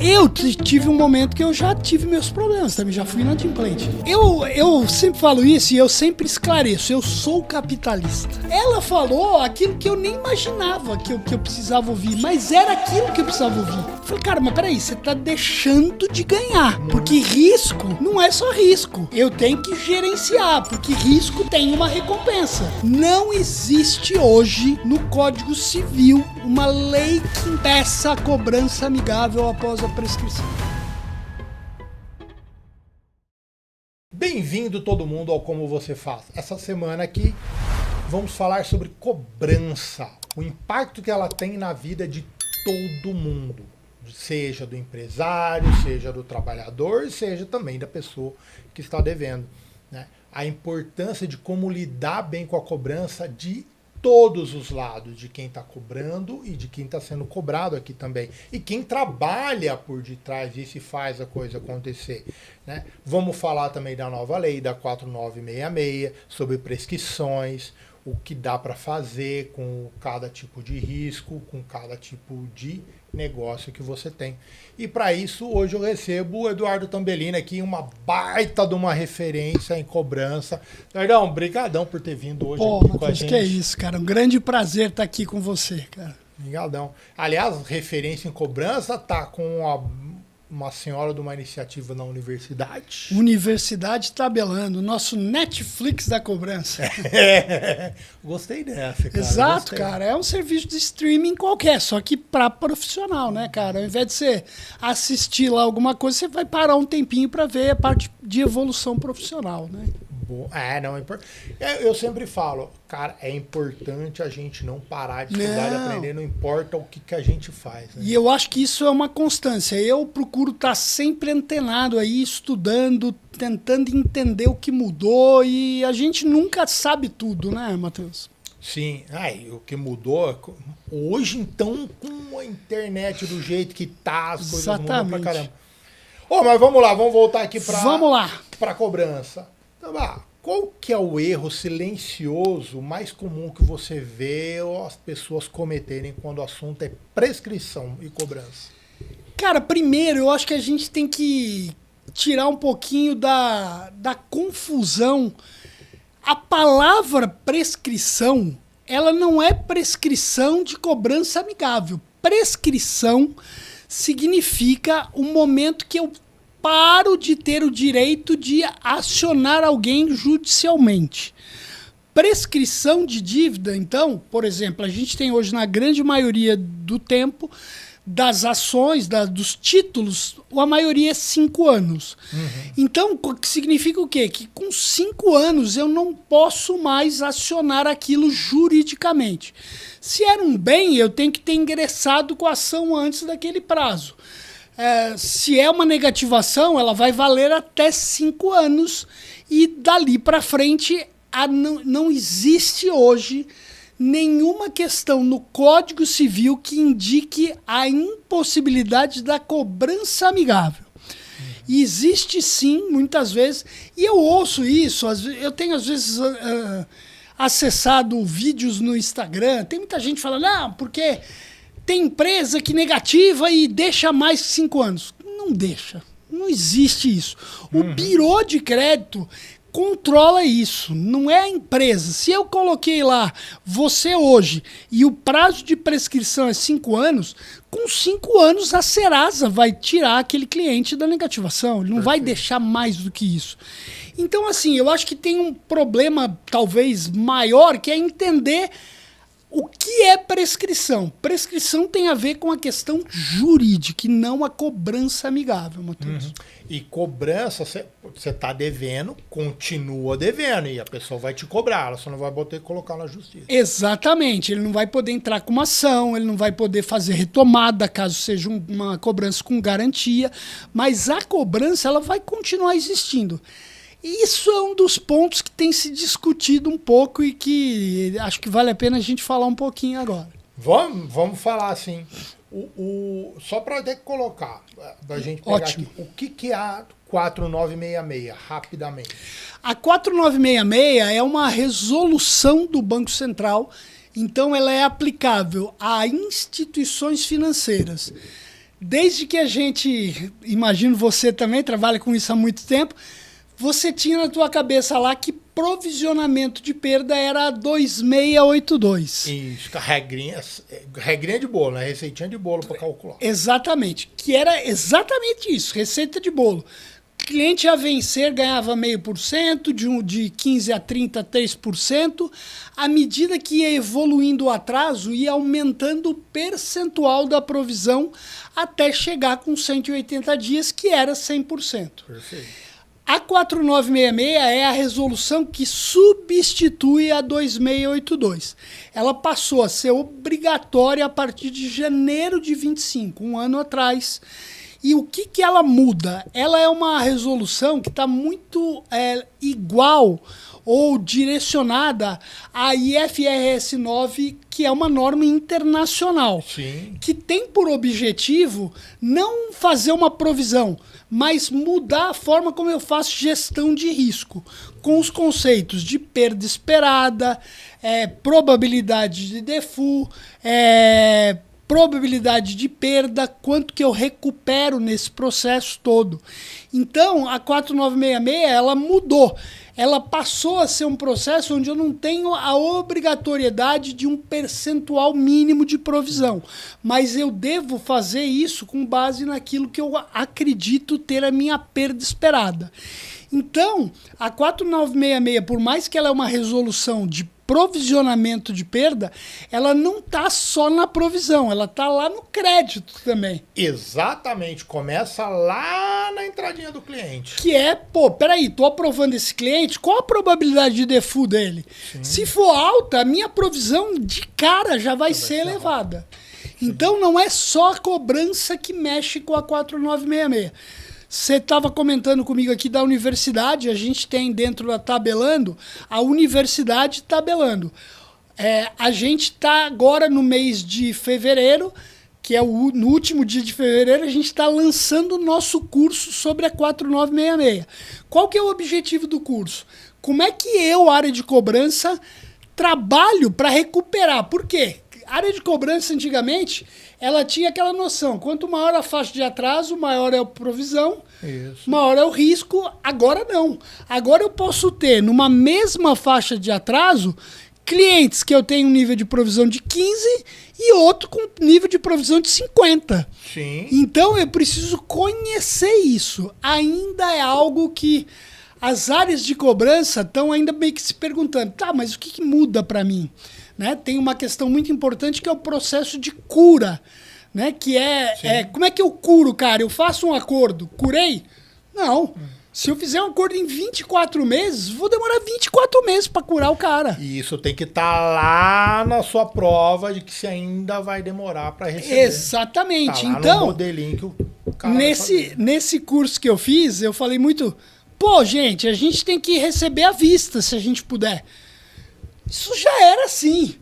Eu tive um momento que eu já tive meus problemas, também já fui inadimplente. Eu sempre falo isso e eu sempre esclareço, eu sou capitalista. Ela falou aquilo que eu nem imaginava que eu precisava ouvir, mas era aquilo que eu precisava ouvir. Eu falei, cara, mas peraí, você tá deixando de ganhar, porque risco não é só risco. Eu tenho que gerenciar, porque risco tem uma recompensa. Não existe hoje no Código Civil uma lei que impeça a cobrança amigável após a prescrição. Bem-vindo todo mundo ao Como Você Faz. Essa semana aqui vamos falar sobre cobrança, o impacto que ela tem na vida de todo mundo, seja do empresário, seja do trabalhador, seja também da pessoa que está devendo, né? A importância de como lidar bem com a cobrança de todos os lados, de quem está cobrando e de quem está sendo cobrado aqui também. E quem trabalha por detrás disso e faz a coisa acontecer, né? Vamos falar também da nova lei, da 4966, sobre prescrições, o que dá para fazer com cada tipo de risco, com cada tipo de negócio que você tem. E para isso, hoje eu recebo o Eduardo Tambellini aqui, uma baita de uma referência em cobrança. Eduardão, brigadão por ter vindo hoje aqui Matheus, com a gente. Que é isso, cara. Um grande prazer estar aqui com você, cara. Brigadão. Aliás, referência em cobrança tá com uma senhora de uma iniciativa na universidade. Universidade Tabelando, nosso Netflix da cobrança. Gostei dessa, cara. Exato, Gostei. cara. É um serviço de streaming qualquer, só que para profissional, né, cara? Ao invés de você assistir lá alguma coisa, você vai parar um tempinho para ver a parte de evolução profissional, né? Eu sempre falo, cara, é importante a gente não parar de estudar e aprender, não importa o que a gente faz. Né? E eu acho que isso é uma constância. Eu procuro estar sempre antenado aí, estudando, tentando entender o que mudou, e a gente nunca sabe tudo, né, Matheus? Sim, o que mudou, hoje então, com a internet do jeito que tá, as coisas mudam pra caramba. Mas vamos lá, vamos voltar aqui pra cobrança. Então, qual que é o erro silencioso mais comum que você vê as pessoas cometerem quando o assunto é prescrição e cobrança? Cara, primeiro eu acho que a gente tem que tirar um pouquinho da confusão. A palavra prescrição, ela não é prescrição de cobrança amigável. Prescrição significa o momento que eu paro de ter o direito de acionar alguém judicialmente. Prescrição de dívida, então, por exemplo, a gente tem hoje, na grande maioria do tempo, das ações, dos títulos, a maioria é 5 anos. Então, significa o quê? Que com 5 anos eu não posso mais acionar aquilo juridicamente. Se era um bem, eu tenho que ter ingressado com a ação antes daquele prazo. Se é uma negativação, ela vai valer até 5 anos e dali para frente não existe hoje nenhuma questão no Código Civil que indique a impossibilidade da cobrança amigável. E existe sim, muitas vezes, e eu ouço isso, eu tenho às vezes acessado vídeos no Instagram, tem muita gente falando, não, porque tem empresa que negativa e deixa mais que 5 anos. Não deixa. Não existe isso. O Birô de Crédito controla isso. Não é a empresa. Se eu coloquei lá você hoje e o prazo de prescrição é 5 anos, com 5 anos a Serasa vai tirar aquele cliente da negativação. Ele não vai deixar mais do que isso. Então, assim, eu acho que tem um problema talvez maior, que é entender o que é prescrição? Prescrição tem a ver com a questão jurídica e não a cobrança amigável, Matheus. E cobrança, você está devendo, continua devendo, e a pessoa vai te cobrar, ela só não vai poder colocar na justiça. Exatamente, ele não vai poder entrar com uma ação, ele não vai poder fazer retomada, caso seja uma cobrança com garantia, mas a cobrança ela vai continuar existindo. Isso é um dos pontos que tem se discutido um pouco e que acho que vale a pena a gente falar um pouquinho agora. Vamos falar assim. Só para até colocar, da gente pegar Ótimo. aqui, o que é a 4966, rapidamente? A 4966 é uma resolução do Banco Central, então ela é aplicável a instituições financeiras. desde que a gente, imagino você também, trabalha com isso há muito tempo, você tinha na tua cabeça lá que provisionamento de perda era 2682. Isso, regrinha de bolo, né? Receitinha de bolo para calcular. Exatamente, que era exatamente isso, receita de bolo. Cliente a vencer ganhava 0,5%, de 15 a 30, 3%. À medida que ia evoluindo o atraso, ia aumentando o percentual da provisão até chegar com 180 dias, que era 100%. Perfeito. A 4966 é a resolução que substitui a 2682. Ela passou a ser obrigatória a partir de janeiro de 25, um ano atrás. E o que ela muda? Ela é uma resolução que está muito igual ou direcionada à IFRS 9, que é uma norma internacional. Sim. Que tem por objetivo não fazer uma provisão, mas mudar a forma como eu faço gestão de risco, com os conceitos de perda esperada, probabilidade de default, probabilidade de perda, quanto que eu recupero nesse processo todo. Então, a 4966, ela mudou. Ela passou a ser um processo onde eu não tenho a obrigatoriedade de um percentual mínimo de provisão, mas eu devo fazer isso com base naquilo que eu acredito ter a minha perda esperada. Então, a 4966, por mais que ela é uma resolução de provisionamento de perda, ela não está só na provisão, ela está lá no crédito também. Exatamente, começa lá na entradinha do cliente. Que peraí, tô aprovando esse cliente, qual a probabilidade de default dele? Sim. Se for alta, a minha provisão de cara já vai ser elevada. Então não é só a cobrança que mexe com a 4966. Você estava comentando comigo aqui da universidade, a gente tem dentro da Tabelando, a universidade Tabelando. A gente está agora no mês de fevereiro, que é no último dia de fevereiro, a gente está lançando o nosso curso sobre a 4966. Qual que é o objetivo do curso? Como é que eu, área de cobrança, trabalho para recuperar? Por quê? A área de cobrança, antigamente, ela tinha aquela noção, quanto maior a faixa de atraso, maior é a provisão, isso, maior é o risco. Agora não. Agora eu posso ter, numa mesma faixa de atraso, clientes que eu tenho um nível de provisão de 15 e outro com nível de provisão de 50. Sim. Então eu preciso conhecer isso. Ainda é algo que as áreas de cobrança estão ainda meio que se perguntando, tá, mas o que muda para mim? Né? Tem uma questão muito importante que é o processo de cura, né? Que como é que eu curo, cara? Eu faço um acordo, curei? Não. Se eu fizer um acordo em 24 meses, vou demorar 24 meses para curar o cara. E isso tem que estar lá na sua prova de que você ainda vai demorar para receber. Exatamente. Tá lá então, no modelinho que o cara nesse curso que eu fiz, eu falei muito, gente, a gente tem que receber à vista, se a gente puder. Isso já era assim.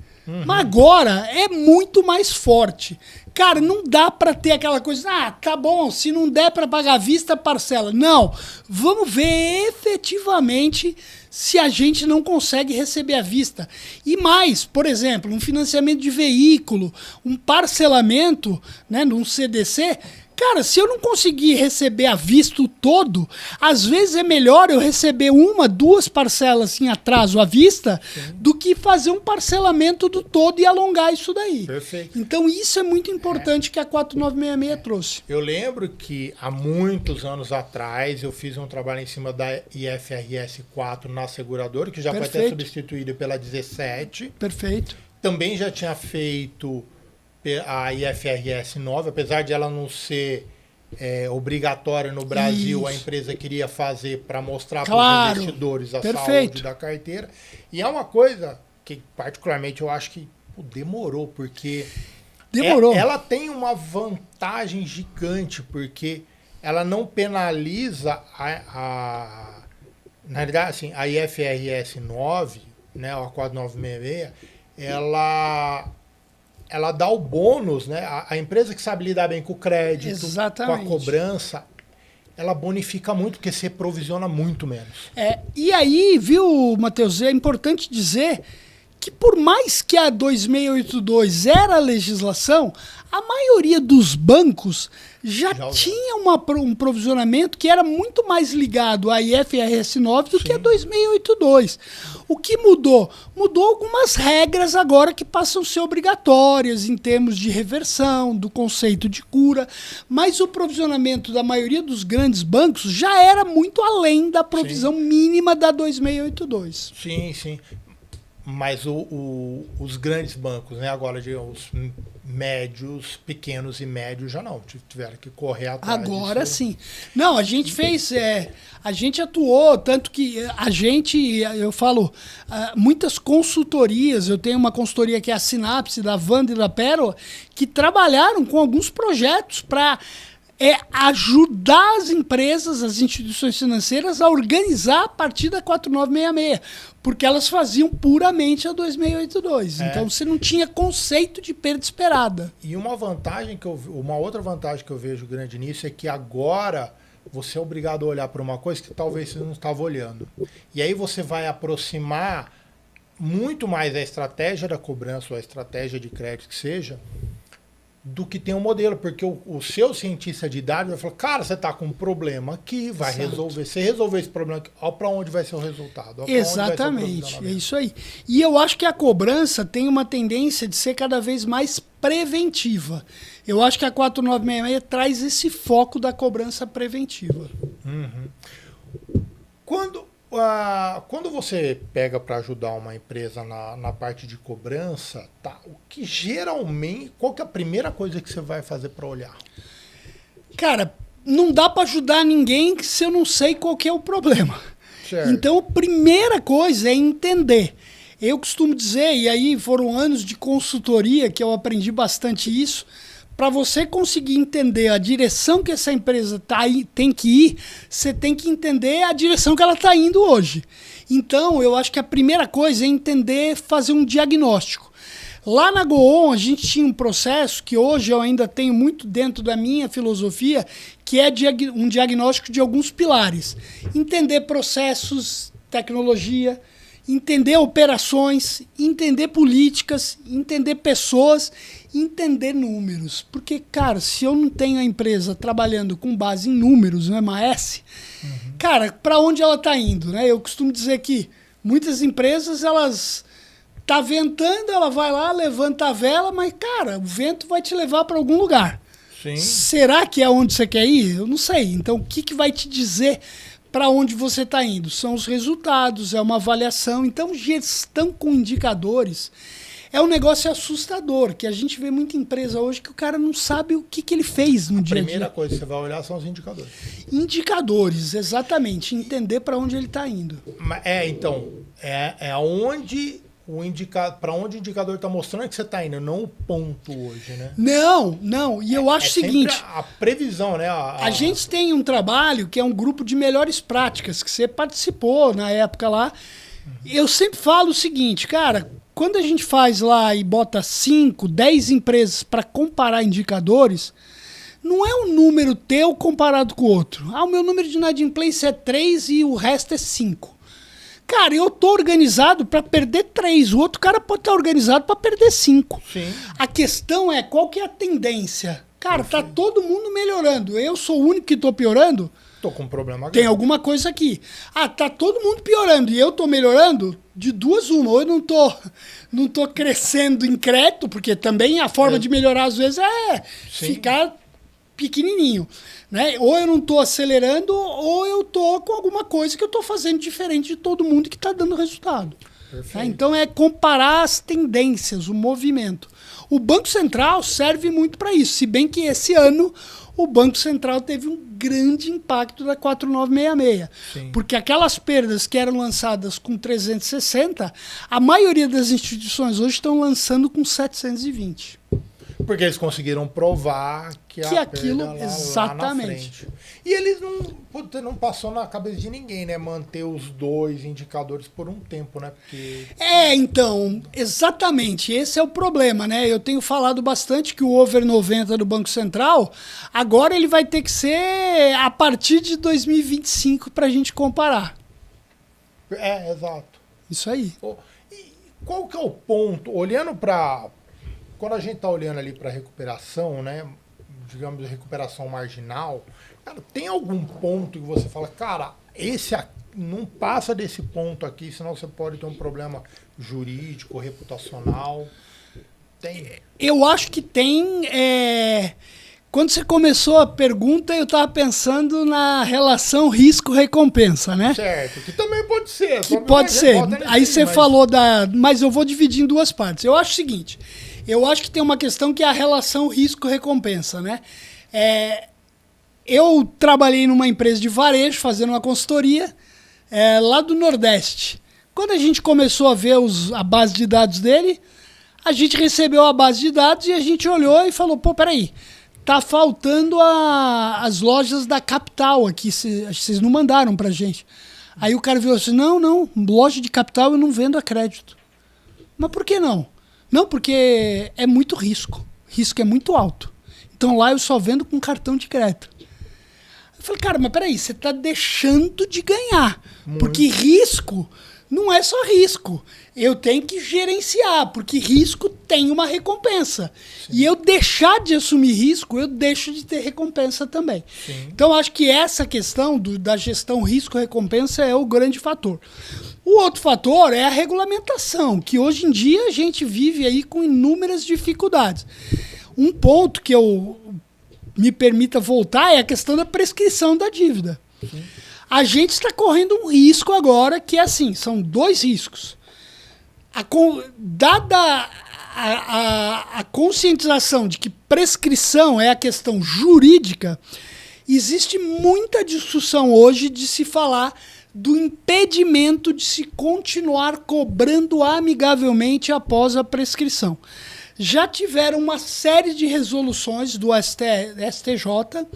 Mas agora é muito mais forte. Cara, não dá para ter aquela coisa, tá bom, se não der para pagar à vista, parcela. Não, vamos ver efetivamente se a gente não consegue receber à vista. E mais, por exemplo, um financiamento de veículo, um parcelamento, né, num CDC... Cara, se eu não conseguir receber à vista o todo, às vezes é melhor eu receber 1, 2 parcelas em atraso à vista, sim, do que fazer um parcelamento do todo e alongar isso daí. Perfeito. Então isso é muito importante que a 4966 trouxe. Eu lembro que há muitos anos atrás eu fiz um trabalho em cima da IFRS 4 na seguradora, que já foi até substituída pela 17. Perfeito. Também já tinha feito a IFRS 9, apesar de ela não ser obrigatória no Brasil, isso, a empresa queria fazer para mostrar para os investidores a saúde da carteira. E é uma coisa que, particularmente, eu acho que demorou, porque ela tem uma vantagem gigante, porque ela não penaliza na realidade, assim, a IFRS 9, né, a 4966, ela dá o bônus, né? A empresa que sabe lidar bem com o crédito, exatamente, com a cobrança, ela bonifica muito, porque você provisiona muito menos. E aí, viu, Matheus, é importante dizer que por mais que a 2682 era a legislação, a maioria dos bancos já tinha um provisionamento que era muito mais ligado à IFRS 9 do que a 2682. O que mudou? Mudou algumas regras agora que passam a ser obrigatórias em termos de reversão, do conceito de cura, mas o provisionamento da maioria dos grandes bancos já era muito além da provisão mínima da 2682. Sim, sim. Mas os grandes bancos, né, agora os médios, pequenos e médios já não, tiveram que correr atrás Agora disso. sim. Não, a gente fez, a gente atuou, tanto que eu falo, muitas consultorias, eu tenho uma consultoria que é a Sinapse, da Wanda e da Pérola, que trabalharam com alguns projetos para ajudar as empresas, as instituições financeiras a organizar a partir da 4966, porque elas faziam puramente a 2682. Então você não tinha conceito de perda esperada. E uma outra vantagem que eu vejo grande nisso é que agora você é obrigado a olhar para uma coisa que talvez você não estava olhando. E aí você vai aproximar muito mais a estratégia da cobrança ou a estratégia de crédito que seja, do que tem um modelo, porque o seu cientista de dados vai falar, cara, você está com um problema aqui, vai resolver. Se resolver esse problema aqui, olha para onde vai ser o resultado. Exatamente, é isso aí. E eu acho que a cobrança tem uma tendência de ser cada vez mais preventiva. Eu acho que a 4966 traz esse foco da cobrança preventiva. Quando você pega para ajudar uma empresa na parte de cobrança, tá, o que geralmente, qual que é a primeira coisa que você vai fazer para olhar? Cara, não dá para ajudar ninguém se eu não sei qual que é o problema. Certo. Então, a primeira coisa é entender. Eu costumo dizer, e aí foram anos de consultoria que eu aprendi bastante isso, para você conseguir entender a direção que essa empresa tem que ir, você tem que entender a direção que ela está indo hoje. Então, eu acho que a primeira coisa é entender, fazer um diagnóstico. Lá na Goon, a gente tinha um processo que hoje eu ainda tenho muito dentro da minha filosofia, que é um diagnóstico de alguns pilares. Entender processos, tecnologia, entender operações, entender políticas, entender pessoas, entender números. Porque, cara, se eu não tenho a empresa trabalhando com base em números, no MAS, cara, para onde ela está indo? Né? Eu costumo dizer que muitas empresas, elas tá ventando, ela vai lá, levanta a vela, mas, cara, o vento vai te levar para algum lugar. Sim. Será que é onde você quer ir? Eu não sei. Então, o que vai te dizer para onde você está indo? São os resultados, é uma avaliação. Então, gestão com indicadores é um negócio assustador, que a gente vê muita empresa hoje que o cara não sabe o que ele fez no dia a dia. A primeira coisa que você vai olhar são os indicadores. Indicadores, exatamente. Entender para onde ele está indo. Então, aonde para onde o indicador está mostrando que você está indo, não o ponto hoje, né? Não. E eu acho o seguinte... A previsão, né? A gente tem um trabalho que é um grupo de melhores práticas, que você participou na época lá. Eu sempre falo o seguinte, cara, quando a gente faz lá e bota 5, 10 empresas para comparar indicadores, não é um número teu comparado com o outro. O meu número de inadimplência é 3 e o resto é 5. Cara, eu tô organizado para perder 3. O outro cara pode estar organizado para perder 5. Sim. A questão é qual que é a tendência. Cara, tá todo mundo melhorando. Eu sou o único que tô piorando? Tô com um problema Tem grave. alguma coisa aqui. Tá todo mundo piorando e eu tô melhorando? De duas uma. Ou eu não tô crescendo em crédito, porque também a forma de melhorar às vezes é ficar pequenininho. Né? Ou eu não estou acelerando, ou eu estou com alguma coisa que eu estou fazendo diferente de todo mundo que está dando resultado. Tá? Então é comparar as tendências, o movimento. O Banco Central serve muito para isso, se bem que esse ano o Banco Central teve um grande impacto da 4966. Sim. Porque aquelas perdas que eram lançadas com 360, a maioria das instituições hoje estão lançando com 720. Porque eles conseguiram provar que a aquilo perda exatamente. Lá na frente. E eles não passou na cabeça de ninguém, né? Manter os dois indicadores por um tempo, né? Porque... Então, exatamente. Esse é o problema, né? Eu tenho falado bastante que o over 90 do Banco Central, agora ele vai ter que ser a partir de 2025 para a gente comparar. Exato. Isso aí. qual que é o ponto, olhando para... Quando a gente está olhando ali para recuperação, né? Digamos, recuperação marginal, cara, tem algum ponto que você fala, cara, esse aqui, não passa desse ponto aqui, senão você pode ter um problema jurídico, reputacional? Tem? Eu acho que tem. Quando você começou a pergunta, eu estava pensando na relação risco-recompensa, né? Certo, que também pode ser. Que pode ser. Aí você falou da... Mas eu vou dividir em duas partes. Eu acho o seguinte, eu acho que tem uma questão que é a relação risco-recompensa, né? Eu trabalhei numa empresa de varejo, fazendo uma consultoria, lá do Nordeste. Quando a gente começou a ver a base de dados dele, a gente recebeu a base de dados e a gente olhou e falou, pô, peraí, tá faltando as lojas da capital aqui, vocês não mandaram pra gente. Aí o cara viu assim, não, loja de capital eu não vendo a crédito. Mas por que não? Não, porque é muito risco. Risco é muito alto. Então lá eu só vendo com cartão de crédito. Eu falei, cara, mas peraí, você tá deixando de ganhar. Muito. Porque risco não é só risco. Eu tenho que gerenciar, porque risco tem uma recompensa. Sim. E eu deixar de assumir risco, eu deixo de ter recompensa também. Sim. Então, acho que essa questão da gestão risco-recompensa é o grande fator. O outro fator é a regulamentação, que hoje em dia a gente vive aí com inúmeras dificuldades. Um ponto que eu me permita voltar é a questão da prescrição da dívida. Sim. A gente está correndo um risco agora que é assim, são dois riscos. Dada a conscientização de que prescrição é a questão jurídica, existe muita discussão hoje de se falar do impedimento de se continuar cobrando amigavelmente após a prescrição. Já tiveram uma série de resoluções do STJ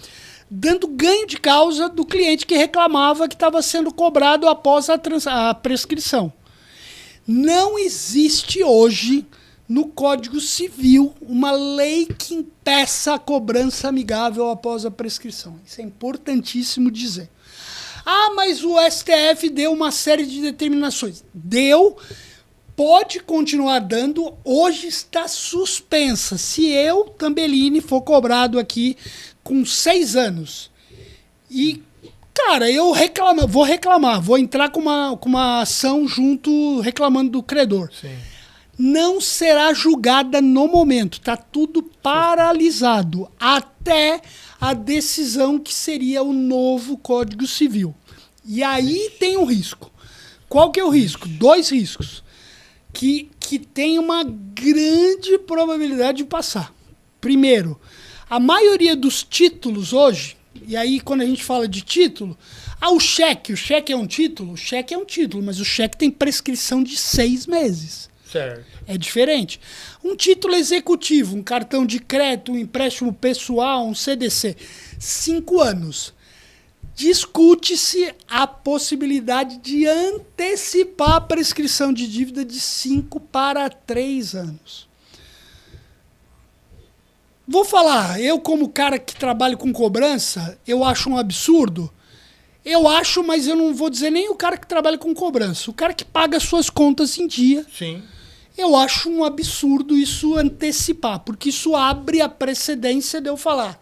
dando ganho de causa do cliente que reclamava que estava sendo cobrado após a prescrição. Não existe hoje no Código Civil uma lei que impeça a cobrança amigável após a prescrição. Isso é importantíssimo dizer. Ah, mas o STF deu uma série de determinações. Deu, pode continuar dando, hoje está suspensa. Se eu, Tambellini, for cobrado aqui com 6 anos e, cara, eu vou entrar com uma ação junto reclamando do credor. Sim. Não será julgada no momento, está tudo paralisado até a decisão que seria o novo Código Civil. E aí tem um risco. Qual que é o risco? 2 riscos que tem uma grande probabilidade de passar. Primeiro, a maioria dos títulos hoje, e aí quando a gente fala de título, o cheque é um título? O cheque é um título, mas o cheque tem prescrição de 6 meses. Certo. É diferente. Um título executivo, um cartão de crédito, um empréstimo pessoal, um CDC, 5 anos. Discute-se a possibilidade de antecipar a prescrição de dívida de 5 para 3 anos. Vou falar, eu como cara que trabalho com cobrança, eu acho um absurdo. Eu acho, mas eu não vou dizer nem o cara que trabalha com cobrança. O cara que paga suas contas em dia. Sim. Eu acho um absurdo isso antecipar, porque isso abre a precedência de eu falar,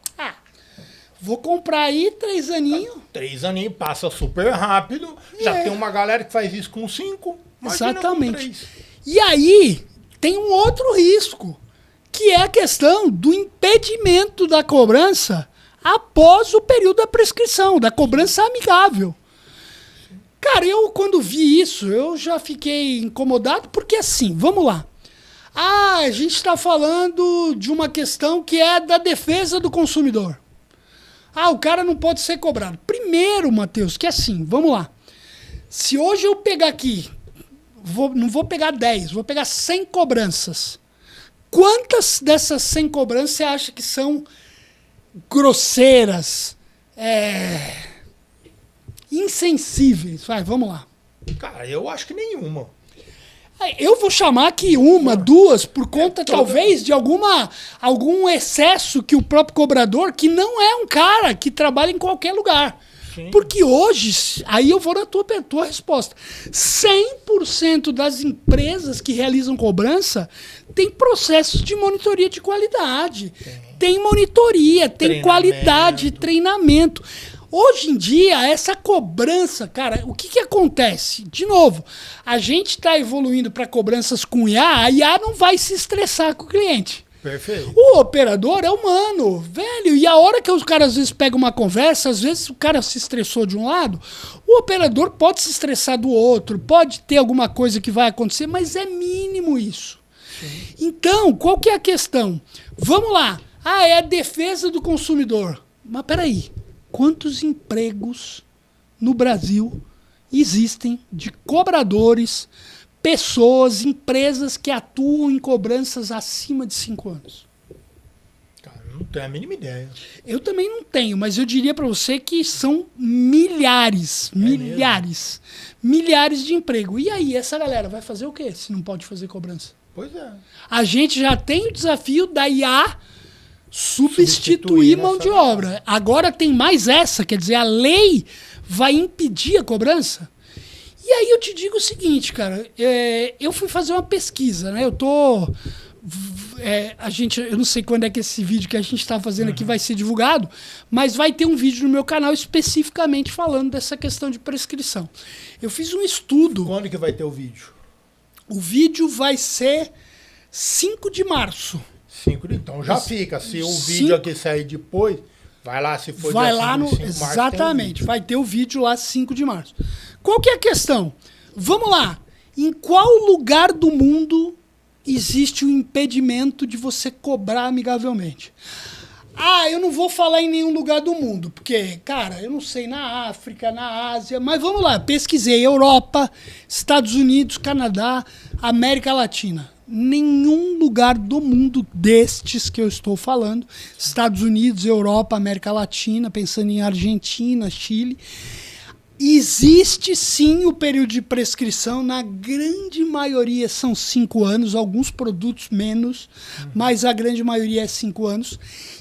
vou comprar aí 3 aninhos. 3 aninhos, passa super rápido. Já tem uma galera que faz isso com 5. Exatamente. E aí tem um outro risco, que é a questão do impedimento da cobrança após o período da prescrição, da cobrança amigável. Cara, eu quando vi isso, eu já fiquei incomodado, porque assim, vamos lá. A gente está falando de uma questão que é da defesa do consumidor. O cara não pode ser cobrado. Primeiro, Matheus, que assim, vamos lá. Se hoje eu pegar aqui, não vou pegar 10, vou pegar 100 cobranças. Quantas dessas 100 cobranças você acha que são grosseiras, insensíveis? Vamos lá. Cara, eu acho que nenhuma. Eu vou chamar aqui uma, duas, por conta talvez de algum excesso que o próprio cobrador, que não é um cara que trabalha em qualquer lugar. Sim. Porque hoje, aí eu vou na tua resposta, 100% das empresas que realizam cobrança tem processos de monitoria de qualidade. Tem monitoria, tem qualidade, treinamento. Hoje em dia, essa cobrança, cara, o que acontece? De novo, a gente está evoluindo para cobranças com IA, a IA não vai se estressar com o cliente. Perfeito. O operador é humano, velho. E a hora que os caras às vezes pegam uma conversa, às vezes o cara se estressou de um lado, o operador pode se estressar do outro, pode ter alguma coisa que vai acontecer, mas é mínimo isso. Sim. Então, qual que é a questão? Vamos lá. É a defesa do consumidor. Mas peraí, quantos empregos no Brasil existem de cobradores, pessoas, empresas que atuam em cobranças acima de 5 anos? Cara, não tenho a mínima ideia. Eu também não tenho, mas eu diria para você que são milhares de empregos. E aí, essa galera vai fazer o quê se não pode fazer cobrança? Pois é. A gente já tem o desafio da IA substituir mão de obra. Agora tem mais essa, quer dizer, a lei vai impedir a cobrança? E aí eu te digo o seguinte, cara, eu fui fazer uma pesquisa, né? Eu não sei quando é que esse vídeo que a gente está fazendo aqui vai ser divulgado, mas vai ter um vídeo no meu canal especificamente falando dessa questão de prescrição. Eu fiz um estudo. Quando que vai ter o vídeo? O vídeo vai ser 5 de março. Então já fica. Se o vídeo aqui sair depois, vai lá, se for vai lá no 5 de março, exatamente, vai ter o vídeo lá 5 de março. Qual que é a questão? Vamos lá. Em qual lugar do mundo existe o impedimento de você cobrar amigavelmente? Eu não vou falar em nenhum lugar do mundo, porque, cara, eu não sei, na África, na Ásia, mas vamos lá, pesquisei Europa, Estados Unidos, Canadá, América Latina. Nenhum lugar do mundo destes que eu estou falando, Estados Unidos, Europa, América Latina, pensando em Argentina, Chile, existe sim o período de prescrição, na grande maioria são 5 anos, alguns produtos menos, mas a grande maioria é 5 anos.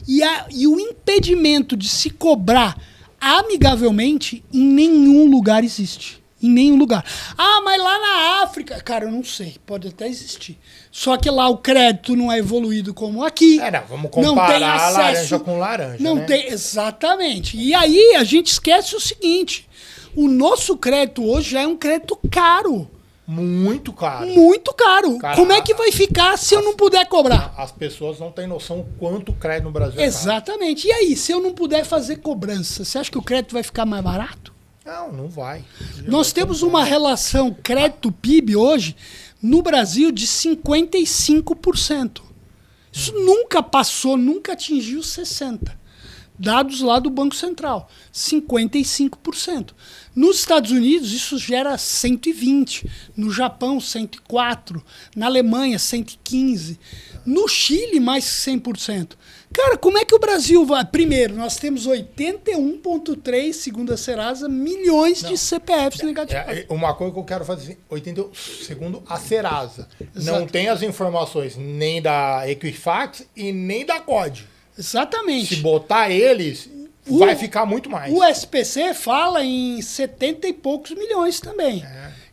E o impedimento de se cobrar amigavelmente em nenhum lugar existe. Em nenhum lugar. Mas lá na África, cara, eu não sei, pode até existir. Só que lá o crédito não é evoluído como aqui. Vamos comparar acesso, laranja com laranja, não né? tem, exatamente. E aí a gente esquece o seguinte, o nosso crédito hoje já é um crédito caro. Muito caro. Muito caro. Cara, como é que vai ficar se eu não puder cobrar? As pessoas não têm noção quanto crédito no Brasil exatamente. E aí, se eu não puder fazer cobrança, você acha que o crédito vai ficar mais barato? Não vai. Nós temos uma relação crédito-PIB hoje no Brasil de 55%. Isso nunca passou, nunca atingiu 60%. Dados lá do Banco Central, 55%. Nos Estados Unidos, isso gera 120%. No Japão, 104%. Na Alemanha, 115%. No Chile, mais 100%. Cara, como é que o Brasil vai? Primeiro, nós temos 81,3, segundo a Serasa, milhões de CPFs negativados. Uma coisa que eu quero fazer, 81, segundo a Serasa. Exato. Não tem as informações nem da Equifax e nem da COD. Exatamente. Se botar eles, vai ficar muito mais. O SPC fala em 70 e poucos milhões também.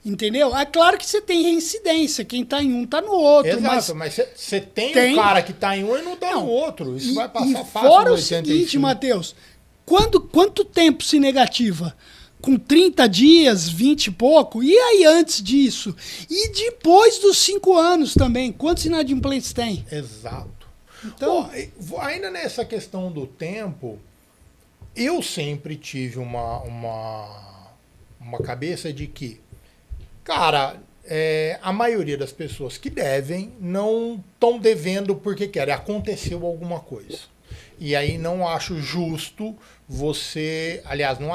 Entendeu? É claro que você tem reincidência. Quem está em um está no outro. Exato, mas você tem um cara que está em um e não está no outro. Isso vai passar fácil. Fora o seguinte, Matheus, quanto tempo se negativa? Com 30 dias, 20 e pouco? E aí antes disso? E depois dos 5 anos também? Quantos inadimplentes tem? Exato. Então, ainda nessa questão do tempo, eu sempre tive uma cabeça de que, cara, a maioria das pessoas que devem não estão devendo porque querem. Aconteceu alguma coisa. E aí não acho justo você... Aliás, não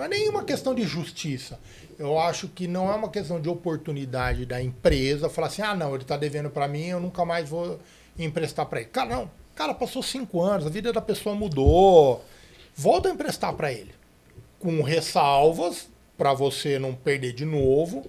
é nenhuma questão de justiça. Eu acho que não é uma questão de oportunidade da empresa falar assim, não, ele está devendo para mim, eu nunca mais vou emprestar para ele. Cara, não. Cara, passou 5 anos, a vida da pessoa mudou. Volta a emprestar para ele. Com ressalvas, para você não perder de novo.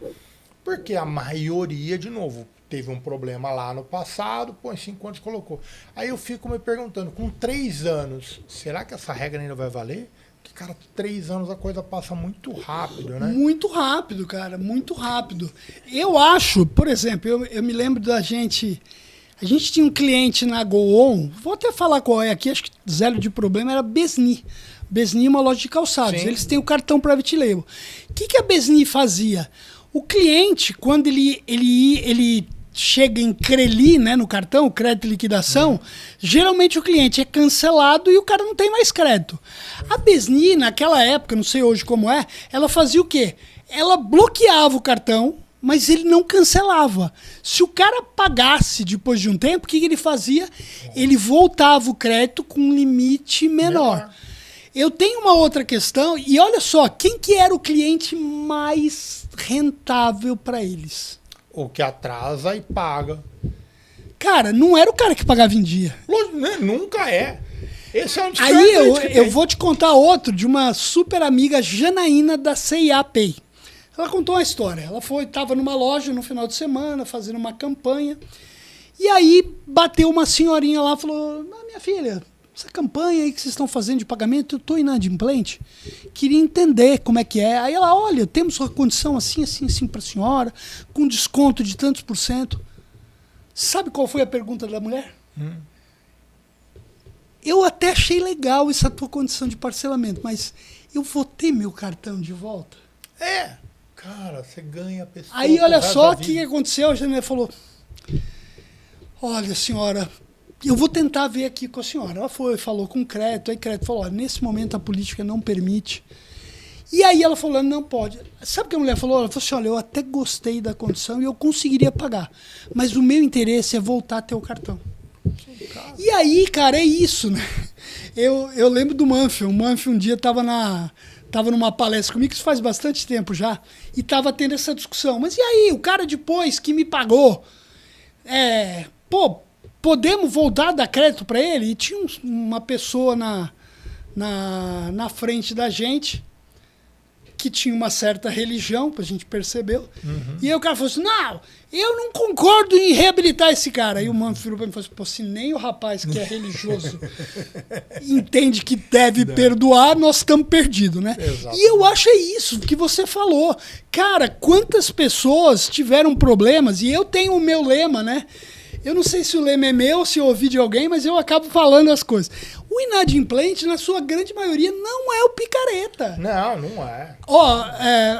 Porque a maioria, de novo, teve um problema lá no passado, pô, em 5 anos colocou. Aí eu fico me perguntando, com 3 anos, será que essa regra ainda vai valer? Porque, cara, 3 anos a coisa passa muito rápido, né? Muito rápido, cara, muito rápido. Eu acho, por exemplo, eu me lembro da gente... A gente tinha um cliente na Go-On, vou até falar qual é aqui, acho que zero de problema, era Besni. Besni é uma loja de calçados, Sim. eles têm o cartão Private Label. O que a Besni fazia? O cliente, quando ele chega em CRELI, né, no cartão, crédito de liquidação, geralmente o cliente é cancelado e o cara não tem mais crédito. A Besni, naquela época, não sei hoje como é, ela fazia o quê? Ela bloqueava o cartão, mas ele não cancelava. Se o cara pagasse depois de um tempo, o que ele fazia? Ele voltava o crédito com um limite menor. Eu tenho uma outra questão, e olha só, quem que era o cliente mais rentável para eles? O que atrasa e paga. Cara, não era o cara que pagava em dia. Nunca é. Esse é um Aí eu vou te contar outro de uma super amiga Janaína da C&A Pay. Ela contou uma história. Ela estava numa loja no final de semana, fazendo uma campanha. E aí bateu uma senhorinha lá e falou: minha filha, essa campanha aí que vocês estão fazendo de pagamento, eu estou inadimplente. Queria entender como é que é. Aí ela: olha, temos uma condição assim, assim, assim para a senhora, com desconto de tantos %. Sabe qual foi a pergunta da mulher? Eu até achei legal essa tua condição de parcelamento, mas eu vou ter meu cartão de volta? Cara, você ganha a pessoa. Aí olha só o que aconteceu. A Janaína falou: olha, senhora, eu vou tentar ver aqui com a senhora. Ela falou com o crédito, aí o crédito falou: olha, nesse momento a política não permite. E aí ela falou: não pode. Sabe o que a mulher falou? Ela falou assim: olha, eu até gostei da condição e eu conseguiria pagar, mas o meu interesse é voltar a ter o cartão. E aí, cara, é isso, né? Eu lembro do Manfio. O Manfio um dia estava numa palestra comigo, isso faz bastante tempo já, e estava tendo essa discussão. Mas e aí, o cara depois que me pagou, podemos voltar a dar crédito para ele? E tinha uma pessoa na frente da gente que tinha uma certa religião, a gente percebeu. E aí o cara falou assim: não, eu não concordo em reabilitar esse cara. Aí o mano virou pra mim e falou assim: pô, se nem o rapaz que é religioso entende que deve perdoar, nós estamos perdidos, né? Exato. E eu acho isso que você falou. Cara, quantas pessoas tiveram problemas, e eu tenho o meu lema, né? Eu não sei se o lema é meu, se eu ouvi de alguém, mas eu acabo falando as coisas. O inadimplente, na sua grande maioria, não é o picareta. Não é.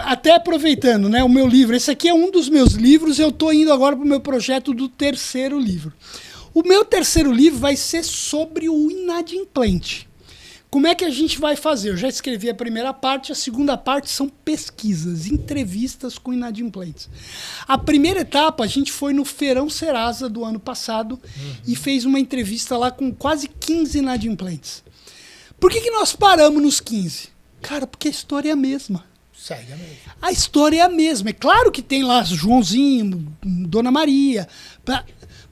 Até aproveitando, né, o meu livro. Esse aqui é um dos meus livros. Eu estou indo agora para o meu projeto do 3º livro. O meu 3º livro vai ser sobre o inadimplente. Como é que a gente vai fazer? Eu já escrevi a primeira parte, a segunda parte são pesquisas, entrevistas com inadimplentes. A primeira etapa, a gente foi no Feirão Serasa do ano passado e fez uma entrevista lá com quase 15 inadimplentes. Por que nós paramos nos 15? Cara, porque a história é a mesma. Segue a mesma. A história é a mesma. É claro que tem lá Joãozinho, Dona Maria,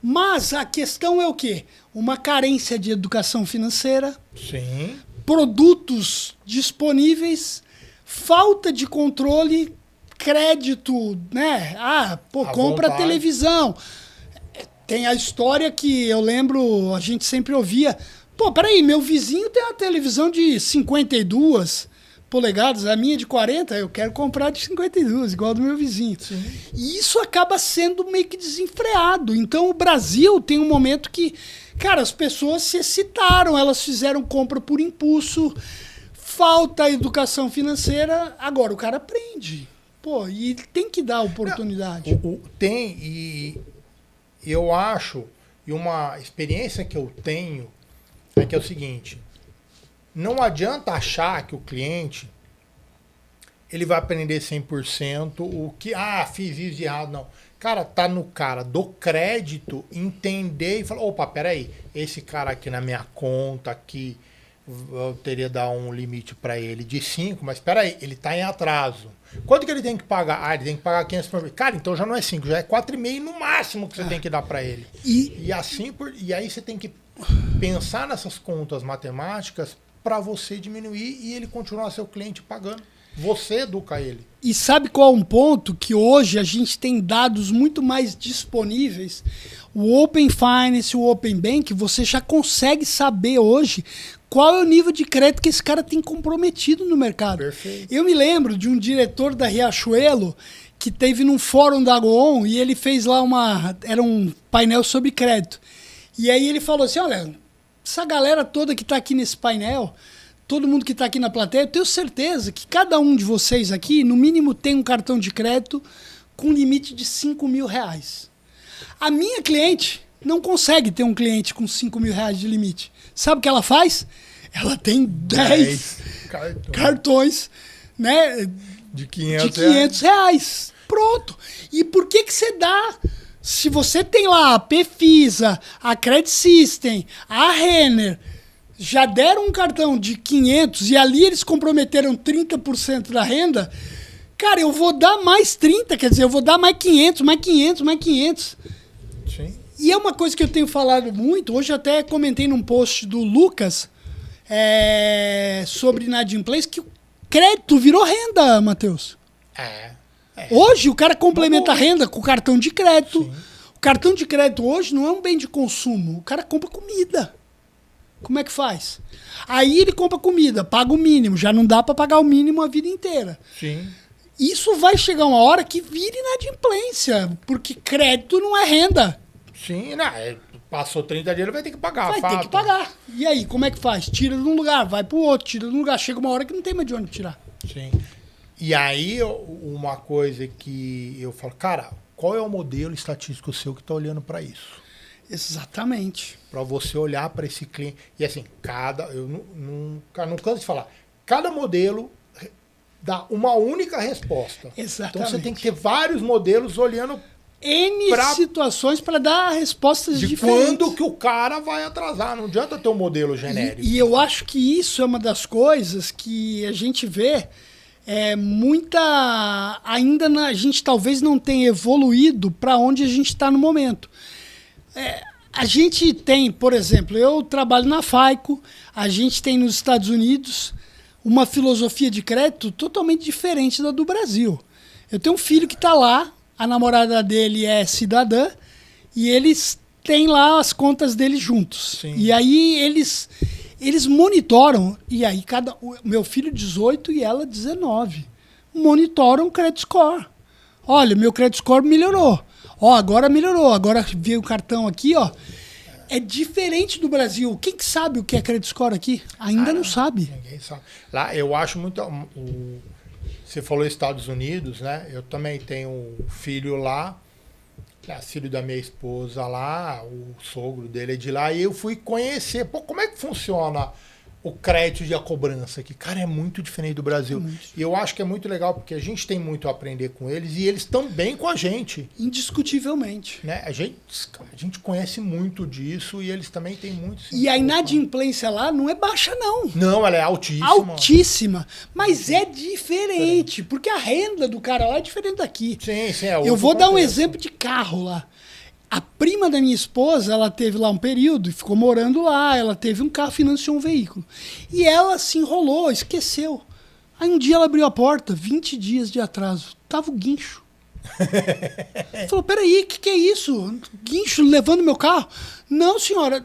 mas a questão é o quê? Uma carência de educação financeira. Sim. Produtos disponíveis, falta de controle, crédito, né? Compra a televisão. Tem a história que eu lembro, a gente sempre ouvia: pô, peraí, meu vizinho tem uma televisão de 52 polegadas, a minha de 40, eu quero comprar de 52, igual a do meu vizinho. Sim. E isso acaba sendo meio que desenfreado. Então o Brasil tem um momento que, cara, as pessoas se excitaram, elas fizeram compra por impulso, falta educação financeira, agora o cara aprende. Pô, e tem que dar oportunidade. Tem, e eu acho, e uma experiência que eu tenho, é que é o seguinte: não adianta achar que o cliente ele vai aprender 100% o que, fiz isso de errado, não. Cara, tá no cara do crédito entender e falar: opa, peraí, esse cara aqui na minha conta aqui, eu teria que dar um limite para ele de 5, mas peraí, ele tá em atraso. Quanto que ele tem que pagar? Ele tem que pagar 500 por mês. Cara, então já não é 5, já é 4,5 no máximo que você tem que dar para ele. E aí você tem que pensar nessas contas matemáticas para você diminuir e ele continuar seu cliente pagando. Você educa ele. E sabe qual é um ponto que hoje a gente tem dados muito mais disponíveis? O Open Finance, o Open Bank, você já consegue saber hoje qual é o nível de crédito que esse cara tem comprometido no mercado. Perfeito. Eu me lembro de um diretor da Riachuelo que teve num fórum da Goon e ele fez lá era um painel sobre crédito. E aí ele falou assim, olha, essa galera toda que está aqui nesse painel, todo mundo que está aqui na plateia, eu tenho certeza que cada um de vocês aqui, no mínimo, tem um cartão de crédito com limite de R$5.000. A minha cliente não consegue ter um cliente com R$5.000 de limite. Sabe o que ela faz? Ela tem 10 cartões, né, de R$500. R$500. Pronto. E por que você dá? Se você tem lá a Pfisa, a Credit System, a Renner, já deram um cartão de 500 e ali eles comprometeram 30% da renda, cara, eu vou dar mais 30, quer dizer, eu vou dar mais 500, mais 500, mais 500. Sim. E é uma coisa que eu tenho falado muito, hoje até comentei num post do Lucas sobre inadimplência, que o crédito virou renda, Matheus. Hoje o cara complementa a renda com o cartão de crédito. Sim. O cartão de crédito hoje não é um bem de consumo, o cara compra comida. Como é que faz? Aí ele compra comida, paga o mínimo, já não dá para pagar o mínimo a vida inteira. Sim. Isso vai chegar uma hora que vira inadimplência, porque crédito não é renda. Sim, não, passou 30 dias, ele vai ter que pagar. Vai ter que pagar. E aí, como é que faz? Tira de um lugar, vai pro outro, tira de um lugar. Chega uma hora que não tem mais de onde tirar. Sim. E aí, uma coisa que eu falo, cara, qual é o modelo estatístico seu que está olhando para isso? Exatamente. Para você olhar para esse cliente. E assim, eu não canso de falar, cada modelo dá uma única resposta. Exatamente. Então você tem que ter vários modelos olhando situações para dar respostas diferentes. Quando que o cara vai atrasar. Não adianta ter um modelo genérico. E eu acho que isso é uma das coisas que a gente vê a gente talvez não tenha evoluído para onde a gente está no momento. A gente tem, por exemplo, eu trabalho na FAICO, a gente tem nos Estados Unidos uma filosofia de crédito totalmente diferente da do Brasil. Eu tenho um filho que está lá, a namorada dele é cidadã, e eles têm lá as contas deles juntos. Sim. E aí eles monitoram, e aí meu filho 18 e ela 19, monitoram o credit score. Olha, meu credit score melhorou. Agora melhorou, agora veio o cartão aqui, ó. É diferente do Brasil. Quem que sabe o que é credit score aqui? Ainda não sabe. Ninguém sabe. Lá, eu acho muito... Você falou Estados Unidos, né? Eu também tenho um filho lá, filho da minha esposa lá, o sogro dele é de lá, e eu fui conhecer. Pô, como é que funciona o crédito e a cobrança aqui? Cara, é muito diferente do Brasil. E eu acho que é muito legal, porque a gente tem muito a aprender com eles e eles também com a gente. Indiscutivelmente. Né? A gente conhece muito disso e eles também têm muito. E a inadimplência lá não é baixa, não. Não, ela é altíssima. Altíssima. Mas é diferente, porque a renda do cara lá é diferente daqui. Sim, sim. Eu vou dar um exemplo de carro lá. A prima da minha esposa, ela teve lá um período e ficou morando lá. Ela teve um carro, financiou um veículo. E ela se enrolou, esqueceu. Aí um dia ela abriu a porta, 20 dias de atraso. Tava o guincho. Falou, peraí, o que é isso? Guincho levando meu carro? Não, senhora.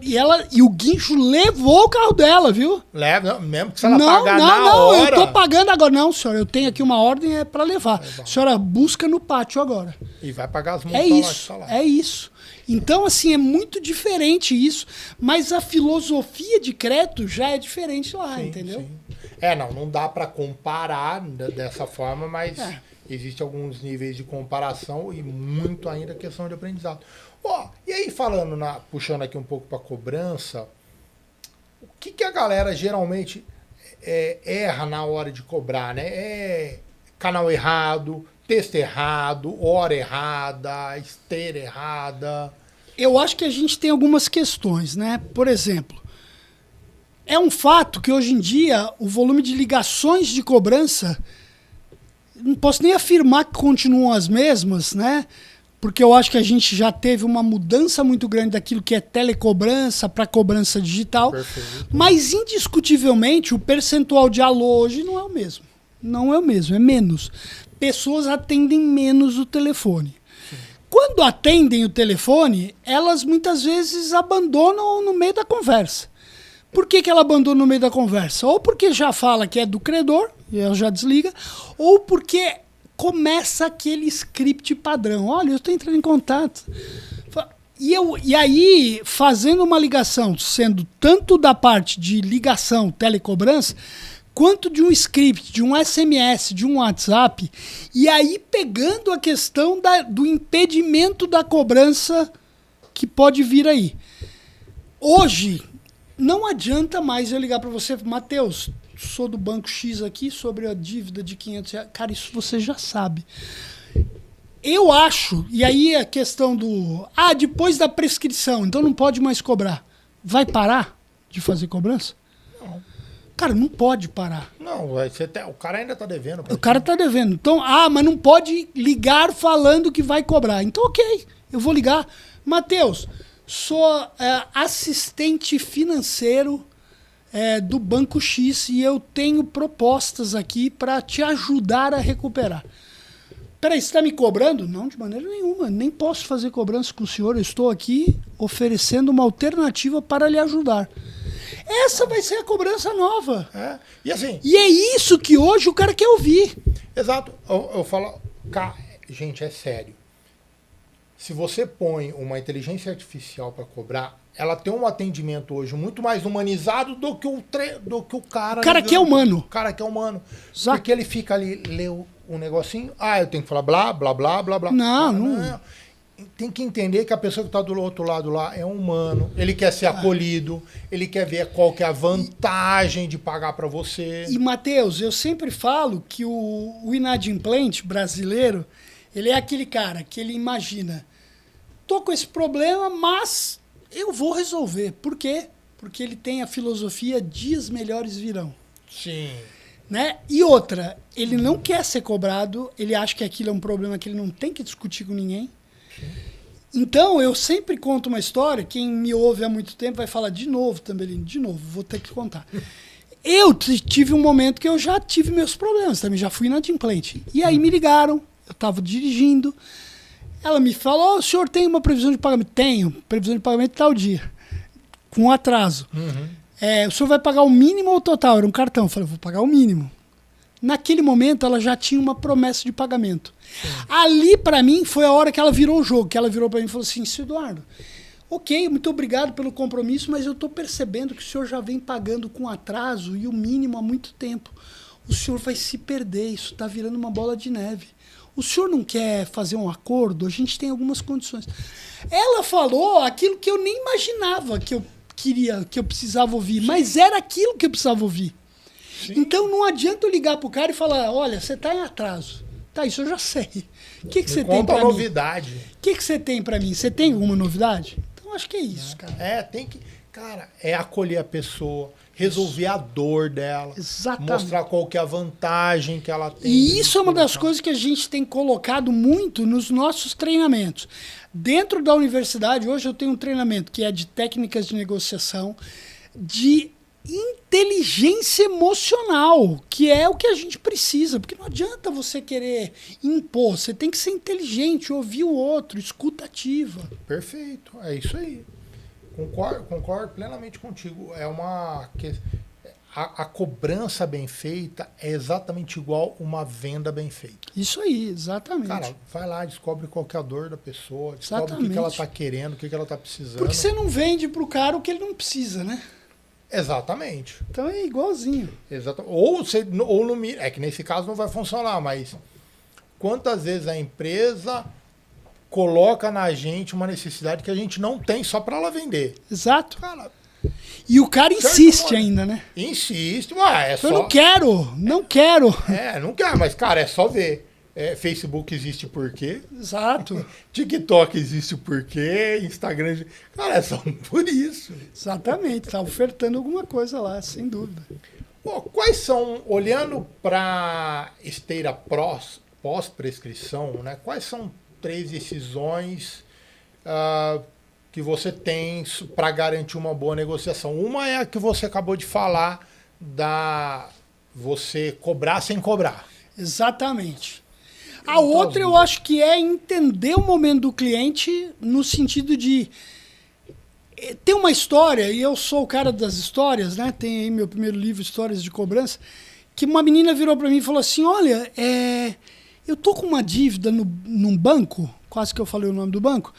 E o guincho levou o carro dela, viu? Leva, mesmo que se ela pagar na hora. Eu tô pagando agora. Não, senhora, eu tenho aqui uma ordem para levar. A senhora busca no pátio agora. E vai pagar as multas. É isso. Então, assim, é muito diferente isso, mas a filosofia de crédito já é diferente lá, entendeu? Sim. Não dá para comparar dessa forma, mas existem alguns níveis de comparação e muito ainda questão de aprendizado. E aí, puxando aqui um pouco para cobrança, o que a galera geralmente erra na hora de cobrar, né? Canal errado, texto errado, hora errada, esteira errada. Eu acho que a gente tem algumas questões, né? Por exemplo, é um fato que hoje em dia o volume de ligações de cobrança, não posso nem afirmar que continuam as mesmas, né? Porque eu acho que a gente já teve uma mudança muito grande daquilo que é telecobrança para cobrança digital. Perfeito. Mas, indiscutivelmente, o percentual de alô hoje não é o mesmo. Não é o mesmo, é menos. Pessoas atendem menos o telefone. Quando atendem o telefone, elas muitas vezes abandonam no meio da conversa. Por que ela abandona no meio da conversa? Ou porque já fala que é do credor, e ela já desliga, ou porque começa aquele script padrão. Olha, eu estou entrando em contato. E aí, fazendo uma ligação, sendo tanto da parte de ligação, telecobrança, quanto de um script, de um SMS, de um WhatsApp, e aí pegando a questão do impedimento da cobrança que pode vir aí. Hoje, não adianta mais eu ligar para você, Matheus, sou do Banco X aqui, sobre a dívida de R$500. Cara, isso você já sabe. Eu acho, e aí a questão depois da prescrição, então não pode mais cobrar. Vai parar de fazer cobrança? Não. Cara, não pode parar. Não, o cara ainda tá devendo. O cara tá devendo. Então, mas não pode ligar falando que vai cobrar. Então, ok, eu vou ligar. Matheus, sou assistente financeiro do Banco X e eu tenho propostas aqui para te ajudar a recuperar. Peraí, você está me cobrando? Não, de maneira nenhuma. Nem posso fazer cobrança com o senhor. Eu estou aqui oferecendo uma alternativa para lhe ajudar. Essa vai ser a cobrança nova. E é isso que hoje o cara quer ouvir. Exato. Eu falo, cara, gente, é sério. Se você põe uma inteligência artificial para cobrar, ela tem um atendimento hoje muito mais humanizado do que o cara. O cara que é humano. O cara que é humano. Exato. Porque ele fica ali, lê um negocinho, eu tenho que falar blá, blá, blá, blá, blá. Não. Tem que entender que a pessoa que está do outro lado lá é um humano. Ele quer ser acolhido, ele quer ver qual que é a vantagem de pagar para você. E, Matheus, eu sempre falo que o inadimplente brasileiro, ele é aquele cara que ele imagina, tô com esse problema, mas eu vou resolver. Por quê? Porque ele tem a filosofia dias melhores virão. Sim. Né? E outra, ele não quer ser cobrado, ele acha que aquilo é um problema que ele não tem que discutir com ninguém. Então, eu sempre conto uma história, quem me ouve há muito tempo vai falar de novo, Tambelini, de novo, vou ter que contar. Eu tive um momento que eu já tive meus problemas, também já fui inadimplente. E aí me ligaram, eu estava dirigindo, ela me falou, o senhor tem uma previsão de pagamento? Tenho, previsão de pagamento tal dia, com atraso. O senhor vai pagar o mínimo ou o total? Era um cartão. Eu falei, vou pagar o mínimo. Naquele momento, ela já tinha uma promessa de pagamento. Sim. Ali, para mim, foi a hora que ela virou o jogo. Que ela virou para mim e falou assim, Sr. Eduardo, ok, muito obrigado pelo compromisso, mas eu estou percebendo que o senhor já vem pagando com atraso e o mínimo há muito tempo. O senhor vai se perder, isso está virando uma bola de neve. O senhor não quer fazer um acordo? A gente tem algumas condições. Ela falou aquilo que eu nem imaginava que eu queria, que eu precisava ouvir, mas era aquilo que eu precisava ouvir. Sim. Então não adianta eu ligar pro cara e falar, olha, você tá em atraso. Tá, isso eu já sei. O que você tem para mim? Novidade. O que você tem para mim? Você tem alguma novidade? Então acho que é isso, cara. Tem que, cara, acolher a pessoa, resolver a dor dela, exatamente, mostrar qual que é a vantagem que ela tem. E isso é uma das coisas que a gente tem colocado muito nos nossos treinamentos. Dentro da universidade, hoje eu tenho um treinamento que é de técnicas de negociação, de inteligência emocional, que é o que a gente precisa, porque não adianta você querer impor, você tem que ser inteligente, ouvir o outro, escuta ativa. Perfeito, é isso aí. Concordo plenamente contigo. A cobrança bem feita é exatamente igual uma venda bem feita. Isso aí, exatamente. Cara, vai lá, descobre qual que é a dor da pessoa, descobre o que ela está querendo, o que ela está precisando. Porque você não vende pro cara o que ele não precisa, né? Exatamente. Então é igualzinho. É que nesse caso não vai funcionar, mas quantas vezes a empresa coloca na gente uma necessidade que a gente não tem só para ela vender. Exato. Cara, e o cara insiste ainda, né? Insiste, eu não quero. Não quero, mas cara, é só ver. Facebook existe por quê? Exato. TikTok existe por quê? Instagram... Cara, é só por isso. Exatamente. Tá ofertando alguma coisa lá, sem dúvida. Bom, quais são, olhando para esteira pós-prescrição, né? Quais são 3 decisões que você tem para garantir uma boa negociação? Uma é a que você acabou de falar você cobrar sem cobrar. Exatamente. A outra eu acho que é entender o momento do cliente no sentido de... Tem uma história, e eu sou o cara das histórias, né? Tem aí meu primeiro livro, Histórias de Cobrança, que uma menina virou para mim e falou assim, olha, eu tô com uma dívida num banco, quase que eu falei o nome do banco,